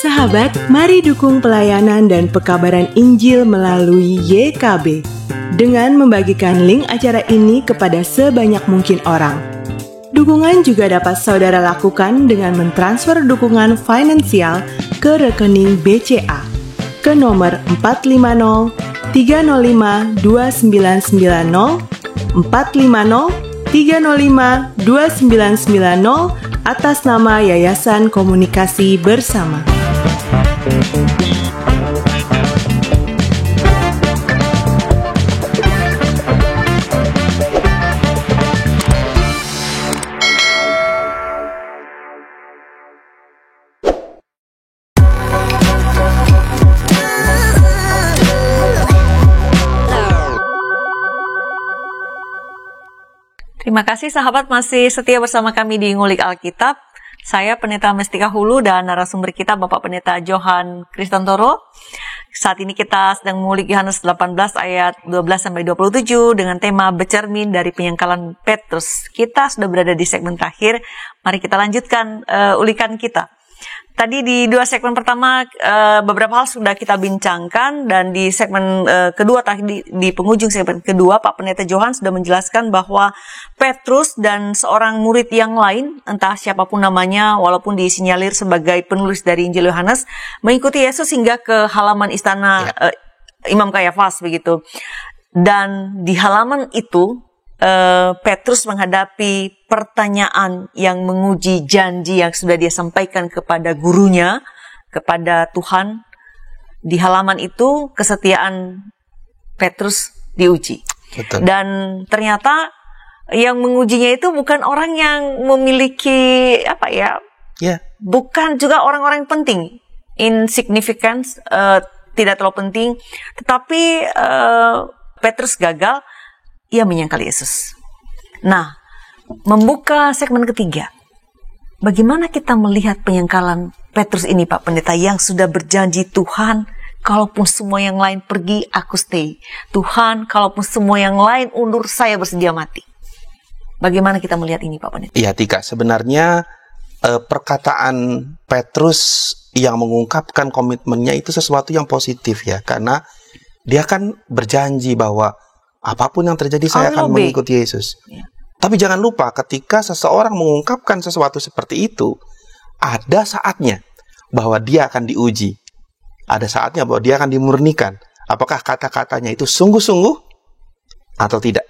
Sahabat, mari dukung pelayanan dan pekabaran Injil melalui YKB dengan membagikan link acara ini kepada sebanyak mungkin orang. Dukungan juga dapat saudara lakukan dengan mentransfer dukungan finansial ke rekening BCA ke nomor 450 305 2990 450 305 2990 atas nama Yayasan Komunikasi Bersama. Terima kasih sahabat masih setia bersama kami di Ngulik Alkitab. Saya Pendeta Mestika Hulu dan narasumber kita Bapak Pendeta Johan Kristantoro. Saat ini kita sedang mengulik Yohanes 18 ayat 12-27 dengan tema bercermin dari penyangkalan Petrus. Kita sudah berada di segmen terakhir. Mari kita lanjutkan ulikan kita. Tadi di 2 segmen pertama beberapa hal sudah kita bincangkan, dan di segmen kedua tadi di penghujung segmen kedua Pak Pendeta Johan sudah menjelaskan bahwa Petrus dan seorang murid yang lain, entah siapapun namanya walaupun disinyalir sebagai penulis dari Injil Yohanes, mengikuti Yesus hingga ke halaman istana Imam Kayafas begitu. Dan di halaman itu Petrus menghadapi pertanyaan yang menguji janji yang sudah dia sampaikan kepada gurunya, kepada Tuhan. Di halaman itu kesetiaan Petrus diuji. Betul. Dan ternyata yang mengujinya itu bukan orang yang memiliki bukan juga orang-orang yang penting, insignificant, tidak terlalu penting, tetapi Petrus gagal. Ia menyangkal Yesus. Nah, membuka segmen ketiga. Bagaimana kita melihat penyangkalan Petrus ini, Pak Pendeta, yang sudah berjanji, Tuhan, kalaupun semua yang lain pergi, aku stay. Tuhan, kalaupun semua yang lain undur, saya bersedia mati. Bagaimana kita melihat ini, Pak Pendeta? Iya, Tika. Sebenarnya perkataan Petrus yang mengungkapkan komitmennya itu sesuatu yang positif ya. Karena dia kan berjanji bahwa apapun yang terjadi saya akan mengikuti Yesus. Ya. Tapi jangan lupa ketika seseorang mengungkapkan sesuatu seperti itu, ada saatnya bahwa dia akan diuji. Ada saatnya bahwa dia akan dimurnikan. Apakah kata-katanya itu sungguh-sungguh atau tidak.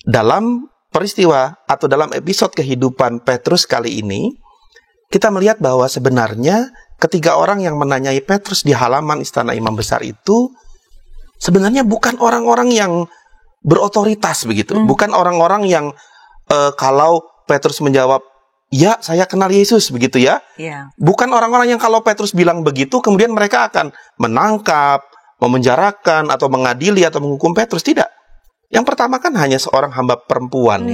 Dalam peristiwa atau dalam episode kehidupan Petrus kali ini, kita melihat bahwa sebenarnya ketiga orang yang menanyai Petrus di halaman istana imam besar itu sebenarnya bukan orang-orang yang berotoritas begitu. Bukan orang-orang yang kalau Petrus menjawab, ya saya kenal Yesus begitu ya. Bukan orang-orang yang kalau Petrus bilang begitu, kemudian mereka akan menangkap, memenjarakan, atau mengadili, atau menghukum Petrus. Tidak. Yang pertama kan hanya seorang hamba perempuan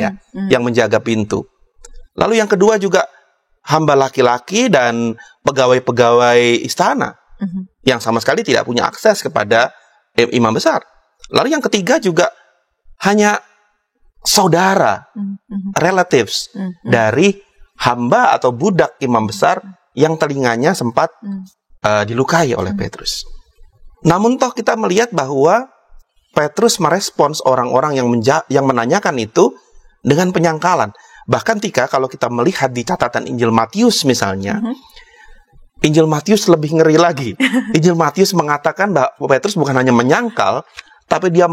yang menjaga pintu. Lalu yang kedua juga hamba laki-laki dan pegawai-pegawai istana yang sama sekali tidak punya akses kepada imam besar. Lalu yang ketiga juga hanya saudara, relatives dari hamba atau budak imam besar yang telinganya sempat dilukai oleh Petrus. Namun toh kita melihat bahwa Petrus merespons orang-orang yang menanyakan itu dengan penyangkalan. Bahkan kalau kita melihat di catatan Injil Matius misalnya, Injil Matius lebih ngeri lagi. Injil Matius mengatakan bahwa Petrus bukan hanya menyangkal, tapi dia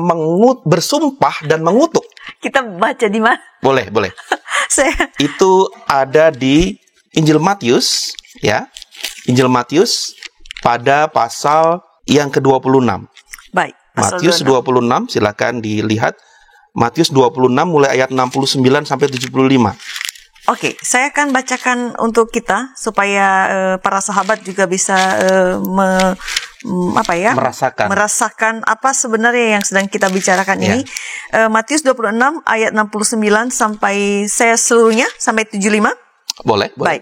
bersumpah dan mengutuk. Kita baca di mana? Boleh. Itu ada di Injil Matius, ya. Injil Matius pada pasal yang ke-26. Baik. Matius 26, silakan dilihat. Matius 26 mulai ayat 69 sampai 75. Oke, saya akan bacakan untuk kita supaya para sahabat juga bisa merasakan apa sebenarnya yang sedang kita bicarakan ini. Matius 26 ayat 69 sampai saya seluruhnya sampai 75. Boleh. Baik.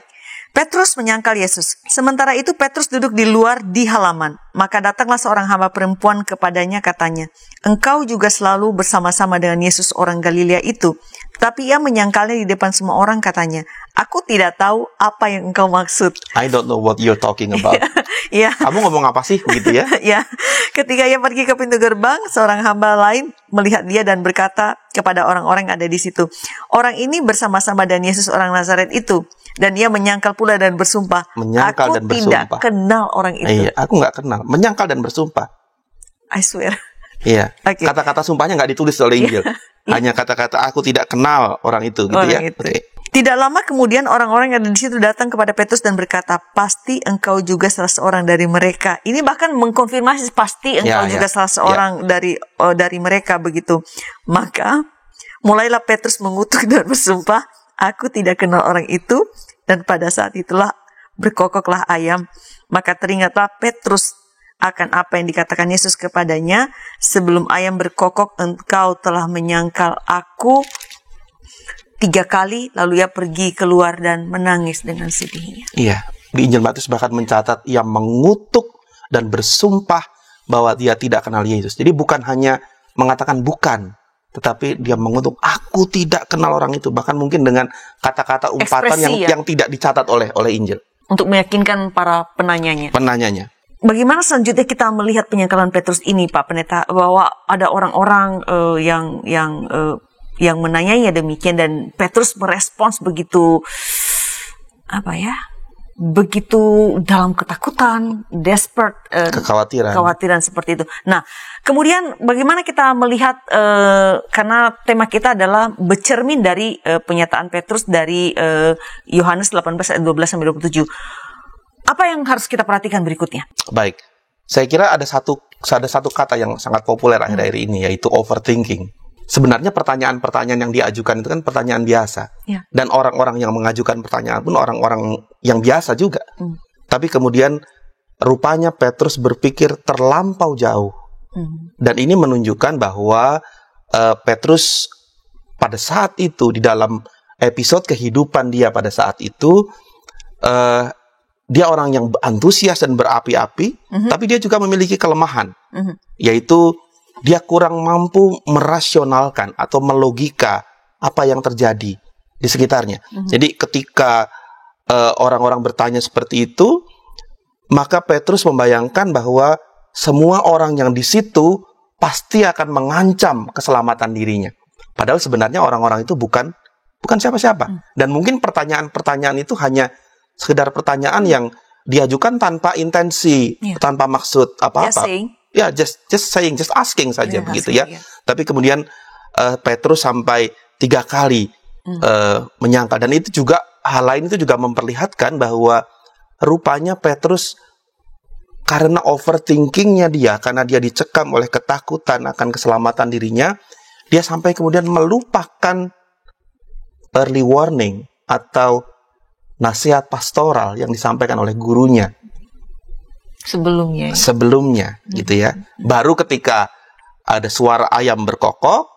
Petrus menyangkal Yesus. Sementara itu Petrus duduk di luar di halaman. maka datanglah seorang hamba perempuan kepadanya, katanya, "Engkau juga selalu bersama-sama dengan Yesus orang Galilea itu." Tapi ia menyangkalnya di depan semua orang, katanya, "Aku tidak tahu apa yang engkau maksud." I don't know what you're talking about. Ya, Kamu ngomong apa sih begitu ya? ya. Ketika ia pergi ke pintu gerbang, seorang hamba lain melihat dia dan berkata kepada orang-orang yang ada di situ, "Orang ini bersama-sama dengan Yesus orang Nazaret itu." Dan ia menyangkal pula dan bersumpah, Menyangkal "Aku dan tidak bersumpah." kenal orang itu. Iya, aku nggak kenal. Menyangkal dan bersumpah. I swear. Iya. Oke. Kata-kata sumpahnya nggak ditulis oleh Injil. Hanya kata-kata aku tidak kenal orang itu gitu Orang ya. itu. Oke. Tidak lama kemudian orang-orang yang ada di situ datang kepada Petrus dan berkata, "Pasti engkau juga salah seorang dari mereka." Ini bahkan mengkonfirmasi pasti engkau juga salah seorang dari mereka begitu. Maka mulailah Petrus mengutuk dan bersumpah, "Aku tidak kenal orang itu." Dan pada saat itulah berkokoklah ayam. Maka teringatlah Petrus akan apa yang dikatakan Yesus kepadanya, "Sebelum ayam berkokok, engkau telah menyangkal aku 3 kali." Lalu ia pergi keluar dan menangis dengan sedihnya. Iya. Di Injil Matius bahkan mencatat ia mengutuk dan bersumpah bahwa dia tidak kenal Yesus. Jadi bukan hanya mengatakan bukan, tetapi dia mengutuk, "Aku tidak kenal orang itu." Bahkan mungkin dengan kata-kata umpatan Ekspresi, yang tidak dicatat oleh Injil. Untuk meyakinkan para penanyanya. Penanyanya. Bagaimana selanjutnya kita melihat penyangkalan Petrus ini, Pak Pendeta, bahwa ada orang-orang yang menanyanya demikian dan Petrus merespons begitu begitu dalam ketakutan, desperate, kekhawatiran seperti itu. Nah, kemudian bagaimana kita melihat, karena tema kita adalah bercermin dari penyataan Petrus dari Yohanes 18 ayat 12 sampai 27. Apa yang harus kita perhatikan berikutnya? Baik, saya kira ada satu kata yang sangat populer akhir-akhir ini, yaitu overthinking. Sebenarnya pertanyaan-pertanyaan yang diajukan itu kan pertanyaan biasa. Ya. Dan orang-orang yang mengajukan pertanyaan pun orang-orang yang biasa juga. Tapi kemudian rupanya Petrus berpikir terlampau jauh. Dan ini menunjukkan bahwa Petrus pada saat itu, di dalam episode kehidupan dia pada saat itu, dia orang yang antusias dan berapi-api, tapi dia juga memiliki kelemahan, yaitu dia kurang mampu merasionalkan atau melogika apa yang terjadi di sekitarnya. Jadi ketika orang-orang bertanya seperti itu, maka Petrus membayangkan bahwa semua orang yang di situ pasti akan mengancam keselamatan dirinya. Padahal sebenarnya orang-orang itu bukan siapa-siapa. Dan mungkin pertanyaan-pertanyaan itu hanya sekedar pertanyaan yang diajukan tanpa intensi, tanpa maksud apa-apa. Ya, just saying, just asking saja begitu ya. Tapi kemudian Petrus sampai 3 kali menyangkal, dan itu juga hal lain itu juga memperlihatkan bahwa rupanya Petrus karena overthinkingnya dia, karena dia dicekam oleh ketakutan akan keselamatan dirinya, dia sampai kemudian melupakan early warning atau nasihat pastoral yang disampaikan oleh gurunya sebelumnya gitu ya. Baru ketika ada suara ayam berkokok,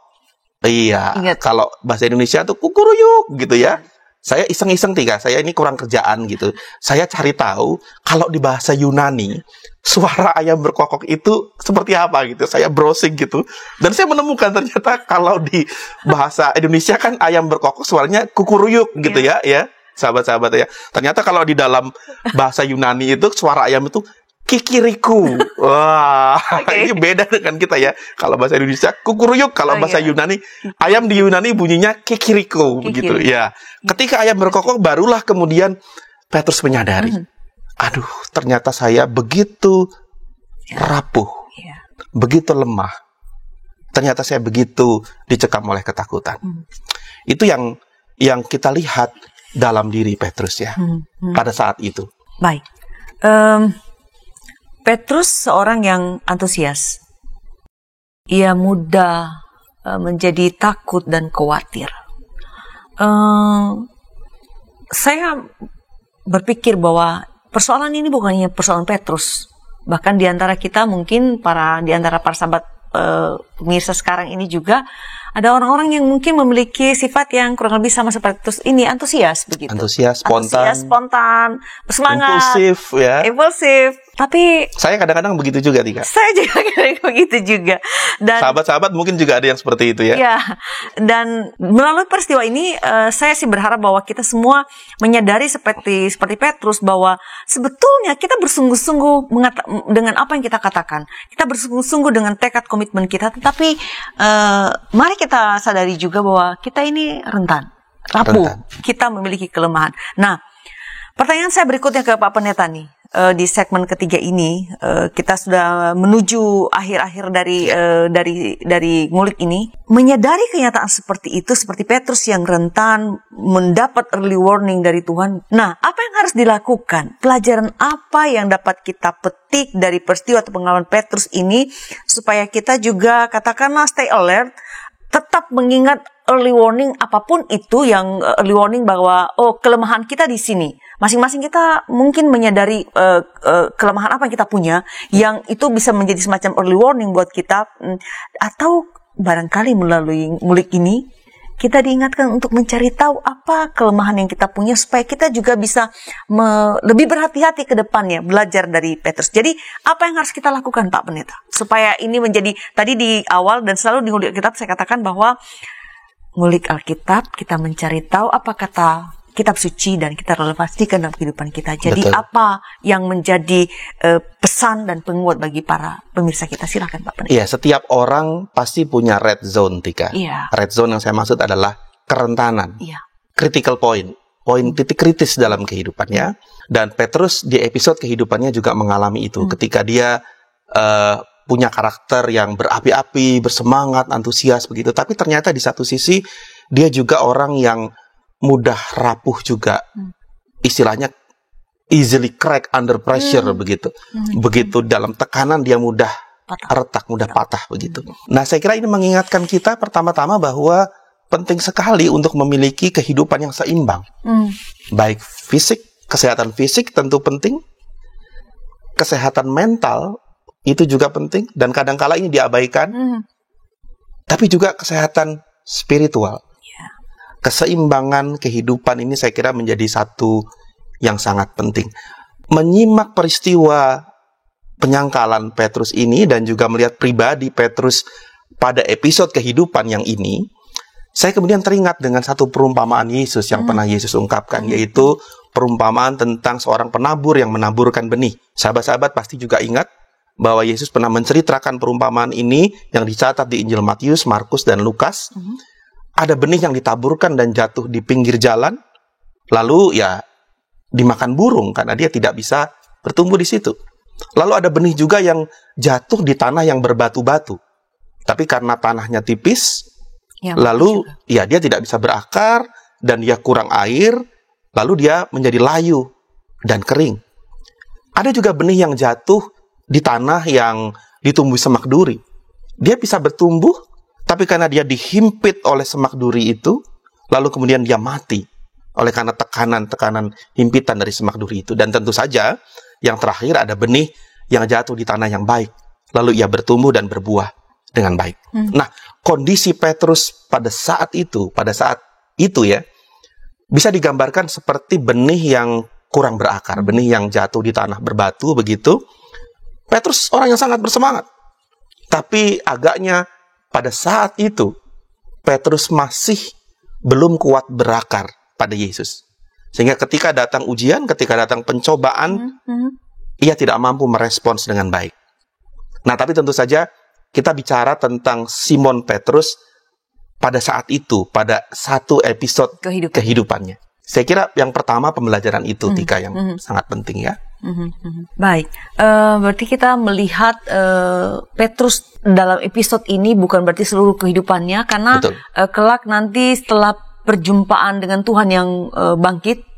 kalau bahasa Indonesia tuh kukuruyuk gitu ya. Saya iseng-iseng saya ini kurang kerjaan gitu. Saya cari tahu kalau di bahasa Yunani suara ayam berkokok itu seperti apa gitu. Saya browsing gitu dan saya menemukan ternyata kalau di bahasa Indonesia kan ayam berkokok suaranya kukuruyuk gitu ya. Sahabat-sahabat ya. Ternyata kalau di dalam bahasa Yunani itu suara ayam itu kikiriku. Wah, ini beda dengan kita ya. Kalau bahasa Indonesia kukuruyuk, kalau bahasa Yunani, ayam di Yunani bunyinya kikiriku begitu ya. Ketika ayam berkokok barulah kemudian Petrus menyadari, aduh, ternyata saya begitu rapuh, begitu lemah. Ternyata saya begitu dicekam oleh ketakutan. Itu yang kita lihat dalam diri Petrus ya, pada saat itu. Baik. Petrus seorang yang antusias. Ia mudah menjadi takut dan khawatir. Saya berpikir bahwa persoalan ini bukan hanya persoalan Petrus. Bahkan di antara kita mungkin di antara para sahabat pemirsa sekarang ini juga ada orang-orang yang mungkin memiliki sifat yang kurang lebih sama seperti Petrus ini, antusias begitu. Antusias, spontan, bersemangat, impulsif, Tapi Saya kadang-kadang begitu juga, Tika. saya juga kayak begitu juga. Dan Sahabat-sahabat mungkin juga ada yang seperti itu ya. ya, dan melalui peristiwa ini saya sih berharap bahwa kita semua menyadari seperti Petrus bahwa sebetulnya kita bersungguh-sungguh dengan apa yang kita katakan. Kita bersungguh-sungguh dengan tekad komitmen kita, tetapi mari kita sadari juga bahwa kita ini rentan, rapuh. Kita memiliki kelemahan. Nah, pertanyaan saya berikutnya ke Pak Pendeta nih. Di segmen ketiga ini kita sudah menuju akhir-akhir dari ngulik ini, menyadari kenyataan seperti itu, seperti Petrus yang rentan mendapat early warning dari Tuhan. Nah, apa yang harus dilakukan? Pelajaran apa yang dapat kita petik dari peristiwa atau pengalaman Petrus ini supaya kita juga katakanlah stay alert, tetap mengingat early warning apapun itu, yang early warning bahwa kelemahan kita di sini. Masing-masing kita mungkin menyadari kelemahan apa yang kita punya, yang itu bisa menjadi semacam early warning buat kita, atau barangkali melalui ngulik ini kita diingatkan untuk mencari tahu apa kelemahan yang kita punya supaya kita juga bisa lebih berhati-hati ke depannya, belajar dari Petrus. Jadi apa yang harus kita lakukan, Pak Pendeta, supaya ini menjadi, tadi di awal dan selalu di ngulik Alkitab saya katakan bahwa ngulik Alkitab kita mencari tahu apa kata kitab suci dan kita relevasikan dalam kehidupan kita. Jadi Betul. apa yang menjadi pesan dan penguat bagi para pemirsa kita? Silakan Pak Pendeta. Iya, setiap orang pasti punya red zone, Tika. Iya. Red zone yang saya maksud adalah kerentanan, Iya. critical point, poin titik kritis dalam kehidupannya. Dan Petrus di episode kehidupannya juga mengalami itu, ketika dia punya karakter yang berapi-api, bersemangat, antusias begitu. Tapi ternyata di satu sisi dia juga orang yang mudah rapuh juga. Istilahnya easily crack under pressure begitu. Begitu dalam tekanan dia mudah retak, mudah patah begitu. Nah, saya kira ini mengingatkan kita pertama-tama bahwa penting sekali untuk memiliki kehidupan yang seimbang. Baik fisik, kesehatan fisik tentu penting. Kesehatan mental itu juga penting, dan kadang-kala ini diabaikan. Tapi juga kesehatan spiritual. Keseimbangan kehidupan ini saya kira menjadi satu yang sangat penting. Menyimak peristiwa penyangkalan Petrus ini dan juga melihat pribadi Petrus pada episode kehidupan yang ini, saya kemudian teringat dengan satu perumpamaan Yesus yang pernah Yesus ungkapkan, yaitu perumpamaan tentang seorang penabur yang menaburkan benih. Sahabat-sahabat pasti juga ingat bahwa Yesus pernah menceritakan perumpamaan ini yang dicatat di Injil Matius, Markus, dan Lukas. Ada benih yang ditaburkan dan jatuh di pinggir jalan, lalu ya dimakan burung karena dia tidak bisa bertumbuh di situ. Lalu ada benih juga yang jatuh di tanah yang berbatu-batu, tapi karena tanahnya tipis, lalu ya dia tidak bisa berakar dan dia kurang air, lalu dia menjadi layu dan kering. Ada juga benih yang jatuh di tanah yang ditumbuhi semak duri. Dia bisa bertumbuh, tapi karena dia dihimpit oleh semak duri itu, lalu kemudian dia mati oleh karena tekanan himpitan dari semak duri itu. Dan tentu saja yang terakhir ada benih yang jatuh di tanah yang baik, lalu ia bertumbuh dan berbuah dengan baik. Nah, kondisi Petrus pada saat itu ya, bisa digambarkan seperti benih yang kurang berakar, benih yang jatuh di tanah berbatu begitu. Petrus orang yang sangat bersemangat, tapi agaknya pada saat itu Petrus masih belum kuat berakar pada Yesus. Sehingga ketika datang ujian, ketika datang pencobaan, ia tidak mampu merespons dengan baik. Nah, tapi tentu saja kita bicara tentang Simon Petrus pada saat itu, pada satu episode kehidupannya. Saya kira yang pertama pembelajaran itu, Tika, yang sangat penting ya. Baik, berarti kita melihat Petrus dalam episode ini bukan berarti seluruh kehidupannya, karena kelak nanti setelah perjumpaan dengan Tuhan yang bangkit,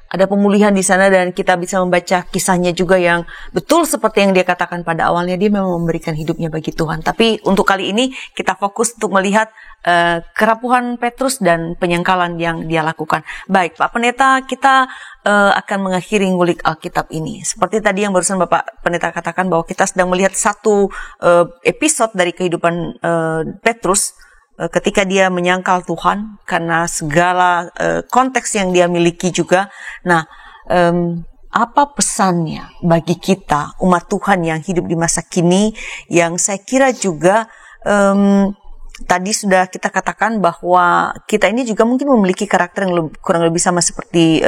ada pemulihan di sana dan kita bisa membaca kisahnya juga yang betul seperti yang dia katakan pada awalnya, dia memang memberikan hidupnya bagi Tuhan. Tapi untuk kali ini kita fokus untuk melihat kerapuhan Petrus dan penyangkalan yang dia lakukan. Baik, Pak Pendeta, kita akan mengakhiri ngulik Alkitab ini. Seperti tadi yang barusan Bapak Pendeta katakan bahwa kita sedang melihat satu episode dari kehidupan Petrus ketika dia menyangkal Tuhan karena segala konteks yang dia miliki juga. Nah, apa pesannya bagi kita umat Tuhan yang hidup di masa kini, yang saya kira juga tadi sudah kita katakan bahwa kita ini juga mungkin memiliki karakter yang kurang lebih sama seperti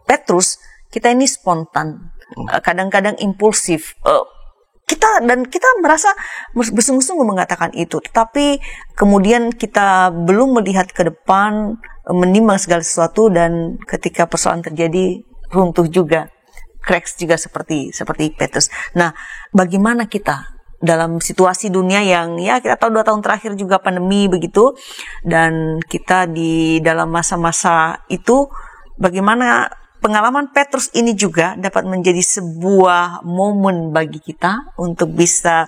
Petrus. Kita ini spontan, kadang-kadang impulsif. Kita merasa bersungguh-sungguh mengatakan itu, tetapi kemudian kita belum melihat ke depan, menimbang segala sesuatu, dan ketika persoalan terjadi runtuh juga, cracks juga seperti Petrus. Nah, bagaimana kita dalam situasi dunia yang ya kita tahu 2 tahun terakhir juga pandemi begitu, dan kita di dalam masa-masa itu, bagaimana pengalaman Petrus ini juga dapat menjadi sebuah momen bagi kita untuk bisa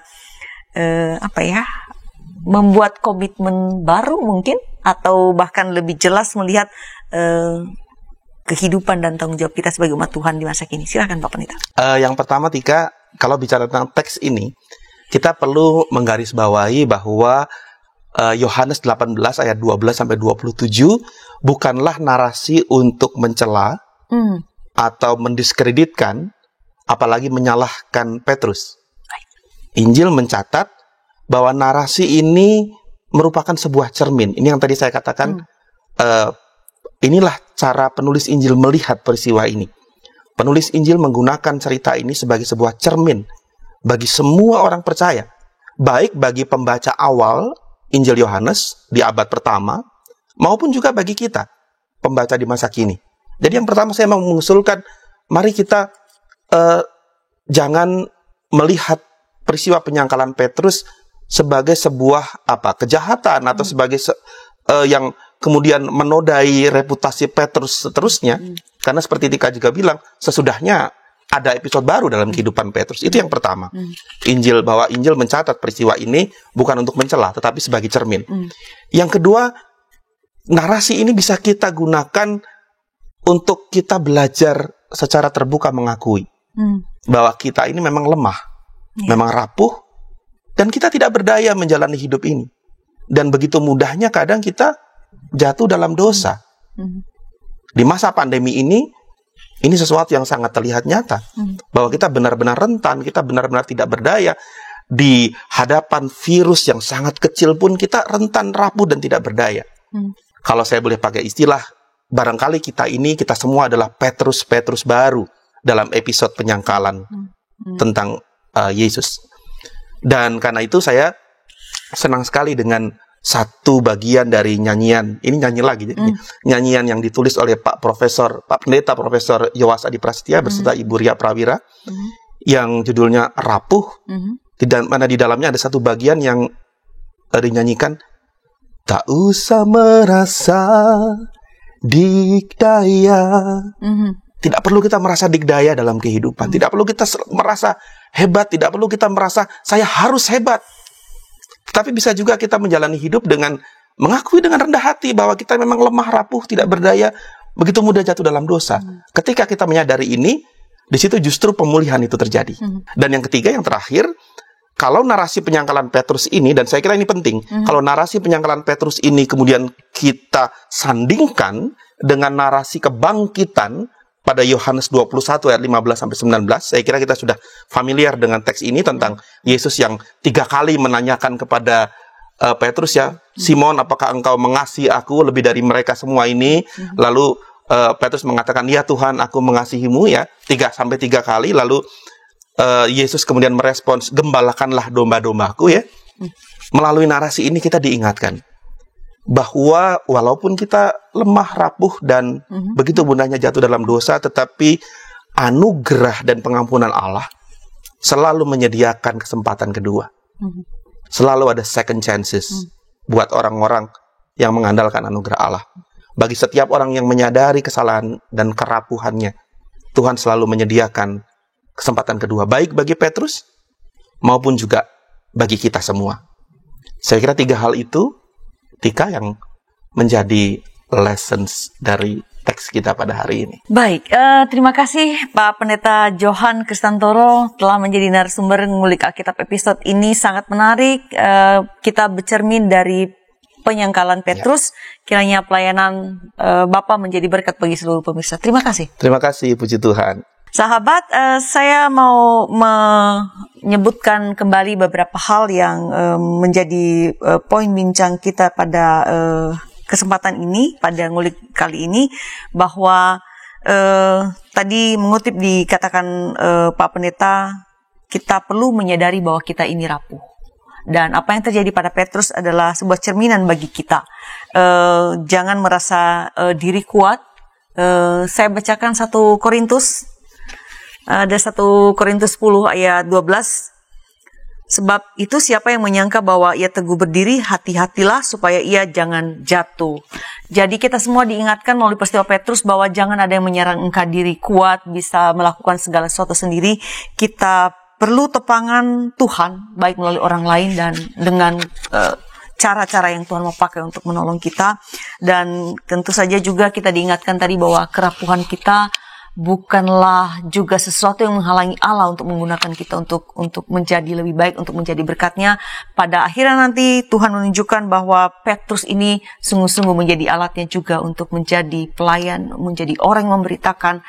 membuat komitmen baru mungkin, atau bahkan lebih jelas melihat kehidupan dan tanggung jawab kita sebagai umat Tuhan di masa kini. Silakan Pak Pendeta. Yang pertama, Tika, kalau bicara tentang teks ini, kita perlu menggarisbawahi bahwa Yohanes 18 ayat 12 sampai 27 bukanlah narasi untuk mencela atau mendiskreditkan, apalagi menyalahkan Petrus. Injil mencatat bahwa narasi ini merupakan sebuah cermin. Ini yang tadi saya katakan, inilah cara penulis Injil melihat peristiwa ini. Penulis Injil menggunakan cerita ini sebagai sebuah cermin bagi semua orang percaya, baik bagi pembaca awal Injil Yohanes di abad pertama, maupun juga bagi kita, pembaca di masa kini. Jadi yang pertama saya mau mengusulkan, mari kita jangan melihat peristiwa penyangkalan Petrus sebagai sebuah kejahatan atau sebagai yang kemudian menodai reputasi Petrus seterusnya. Karena seperti Tika juga bilang, sesudahnya ada episode baru dalam kehidupan Petrus. Itu yang pertama. Injil mencatat peristiwa ini bukan untuk mencela, tetapi sebagai cermin. Yang kedua, narasi ini bisa kita gunakan untuk kita belajar secara terbuka mengakui bahwa kita ini memang lemah, memang rapuh, dan kita tidak berdaya menjalani hidup ini. Dan begitu mudahnya kadang kita jatuh dalam dosa. Di masa pandemi ini sesuatu yang sangat terlihat nyata, bahwa kita benar-benar rentan, kita benar-benar tidak berdaya. Di hadapan virus yang sangat kecil pun kita rentan, rapuh, dan tidak berdaya. Kalau saya boleh pakai istilah, barangkali kita semua adalah Petrus baru dalam episode penyangkalan tentang Yesus. Dan karena itu saya senang sekali dengan satu bagian dari nyanyian. Ini nyanyi lagi, nyanyian yang ditulis oleh Pak Pendeta Profesor Yowas Adi Prasetya beserta Ibu Ria Prawira, yang judulnya Rapuh. Mana di dalamnya ada satu bagian yang dinyanyikan, tak usah merasa dikdaya. Tidak perlu kita merasa dikdaya dalam kehidupan. Tidak perlu kita merasa hebat. Tidak perlu kita merasa saya harus hebat. Tetapi bisa juga kita menjalani hidup dengan mengakui dengan rendah hati bahwa kita memang lemah, rapuh, tidak berdaya, begitu mudah jatuh dalam dosa. Ketika kita menyadari ini, di situ justru pemulihan itu terjadi. Dan yang ketiga, yang terakhir, kalau narasi penyangkalan Petrus ini, dan saya kira ini penting, kalau narasi penyangkalan Petrus ini kemudian kita sandingkan dengan narasi kebangkitan pada Yohanes 21 ayat 15-19, saya kira kita sudah familiar dengan teks ini tentang Yesus yang 3 kali menanyakan kepada Petrus, ya, Simon, apakah engkau mengasihi aku lebih dari mereka semua ini? Lalu Petrus mengatakan, ya Tuhan, aku mengasihimu, ya, 3 kali. Lalu Yesus kemudian merespons, gembalakanlah domba-dombaku, ya. Melalui narasi ini kita diingatkan bahwa walaupun kita lemah, rapuh, dan begitu mudahnya jatuh dalam dosa, tetapi anugerah dan pengampunan Allah selalu menyediakan kesempatan kedua. Selalu ada second chances buat orang-orang yang mengandalkan anugerah Allah. Bagi setiap orang yang menyadari kesalahan dan kerapuhannya, Tuhan selalu menyediakan kesempatan kedua, baik bagi Petrus maupun juga bagi kita semua. Saya kira 3 hal itu, Tika, yang menjadi lessons dari teks kita pada hari ini. Baik, terima kasih Pak Pendeta Johan Kristantoro telah menjadi narasumber ngulik Alkitab episode ini. Sangat menarik, kita bercermin dari penyangkalan Petrus. Kiranya pelayanan Bapak menjadi berkat bagi seluruh pemirsa. Terima kasih. Terima kasih, puji Tuhan. Sahabat, saya mau menyebutkan kembali beberapa hal yang menjadi poin bincang kita pada kesempatan ini, pada ngulik kali ini, bahwa tadi mengutip dikatakan Pak Pendeta, kita perlu menyadari bahwa kita ini rapuh. Dan apa yang terjadi pada Petrus adalah sebuah cerminan bagi kita. Jangan merasa diri kuat. Saya bacakan 1 Korintus. Ada 1 Korintus 10 ayat 12. Sebab itu siapa yang menyangka bahwa ia teguh berdiri, hati-hatilah supaya ia jangan jatuh. Jadi kita semua diingatkan melalui peristiwa Petrus bahwa jangan ada yang menyerang engkau diri kuat, bisa melakukan segala sesuatu sendiri. Kita perlu topangan Tuhan, baik melalui orang lain dan dengan cara-cara yang Tuhan mau pakai untuk menolong kita. Dan tentu saja juga kita diingatkan tadi bahwa kerapuhan kita bukanlah juga sesuatu yang menghalangi Allah untuk menggunakan kita untuk menjadi lebih baik, untuk menjadi berkat-Nya. Pada akhirnya nanti Tuhan menunjukkan bahwa Petrus ini sungguh-sungguh menjadi alatnya juga untuk menjadi pelayan, menjadi orang yang memberitakan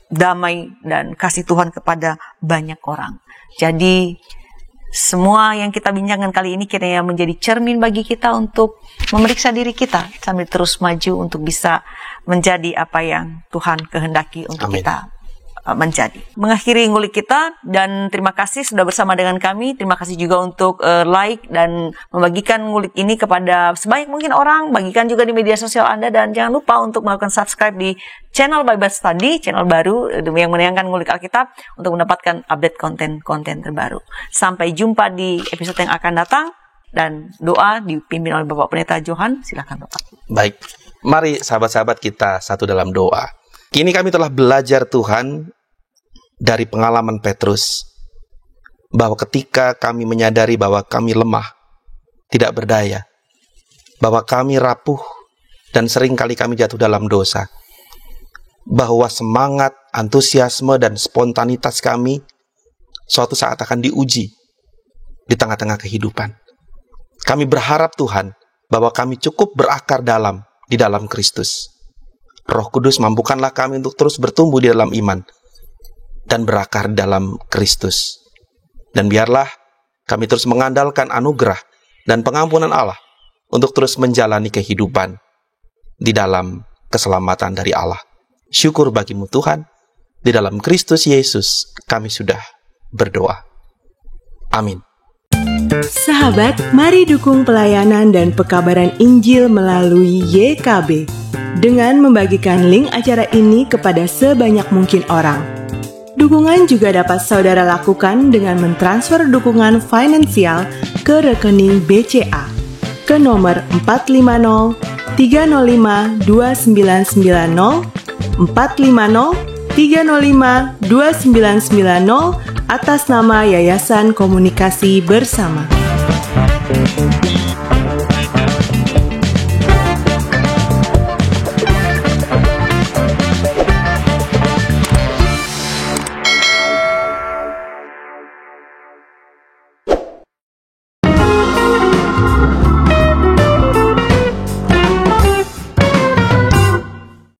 damai dan kasih Tuhan kepada banyak orang. Jadi semua yang kita bincangkan kali ini kiranya menjadi cermin bagi kita untuk memeriksa diri kita sambil terus maju untuk bisa menjadi apa yang Tuhan kehendaki untuk Amin. kita menjadi. Mengakhiri ngulik kita, dan terima kasih sudah bersama dengan kami. Terima kasih juga untuk like dan membagikan ngulik ini kepada sebanyak mungkin orang. Bagikan juga di media sosial Anda, dan jangan lupa untuk melakukan subscribe di channel Bible Study, channel baru yang menayangkan ngulik Alkitab untuk mendapatkan update konten-konten terbaru. Sampai jumpa di episode yang akan datang, dan doa dipimpin oleh Bapak Pendeta Johan. Silakan Bapak. Baik, mari sahabat-sahabat kita satu dalam doa. Kini kami telah belajar Tuhan dari pengalaman Petrus, bahwa ketika kami menyadari bahwa kami lemah, tidak berdaya, bahwa kami rapuh, dan seringkali kami jatuh dalam dosa, bahwa semangat, antusiasme, dan spontanitas kami suatu saat akan diuji di tengah-tengah kehidupan. Kami berharap Tuhan bahwa kami cukup berakar dalam di dalam Kristus. Roh Kudus mampukanlah kami untuk terus bertumbuh di dalam iman dan berakar dalam Kristus. Dan biarlah kami terus mengandalkan anugerah dan pengampunan Allah untuk terus menjalani kehidupan di dalam keselamatan dari Allah. Syukur bagimu Tuhan, di dalam Kristus Yesus kami sudah berdoa. Amin. Sahabat, mari dukung pelayanan dan pekabaran Injil melalui YKB dengan membagikan link acara ini kepada sebanyak mungkin orang. Dukungan juga dapat saudara lakukan dengan mentransfer dukungan finansial ke rekening BCA ke nomor 450 305 2990 450 305 2990 atas nama Yayasan Komunikasi Bersama.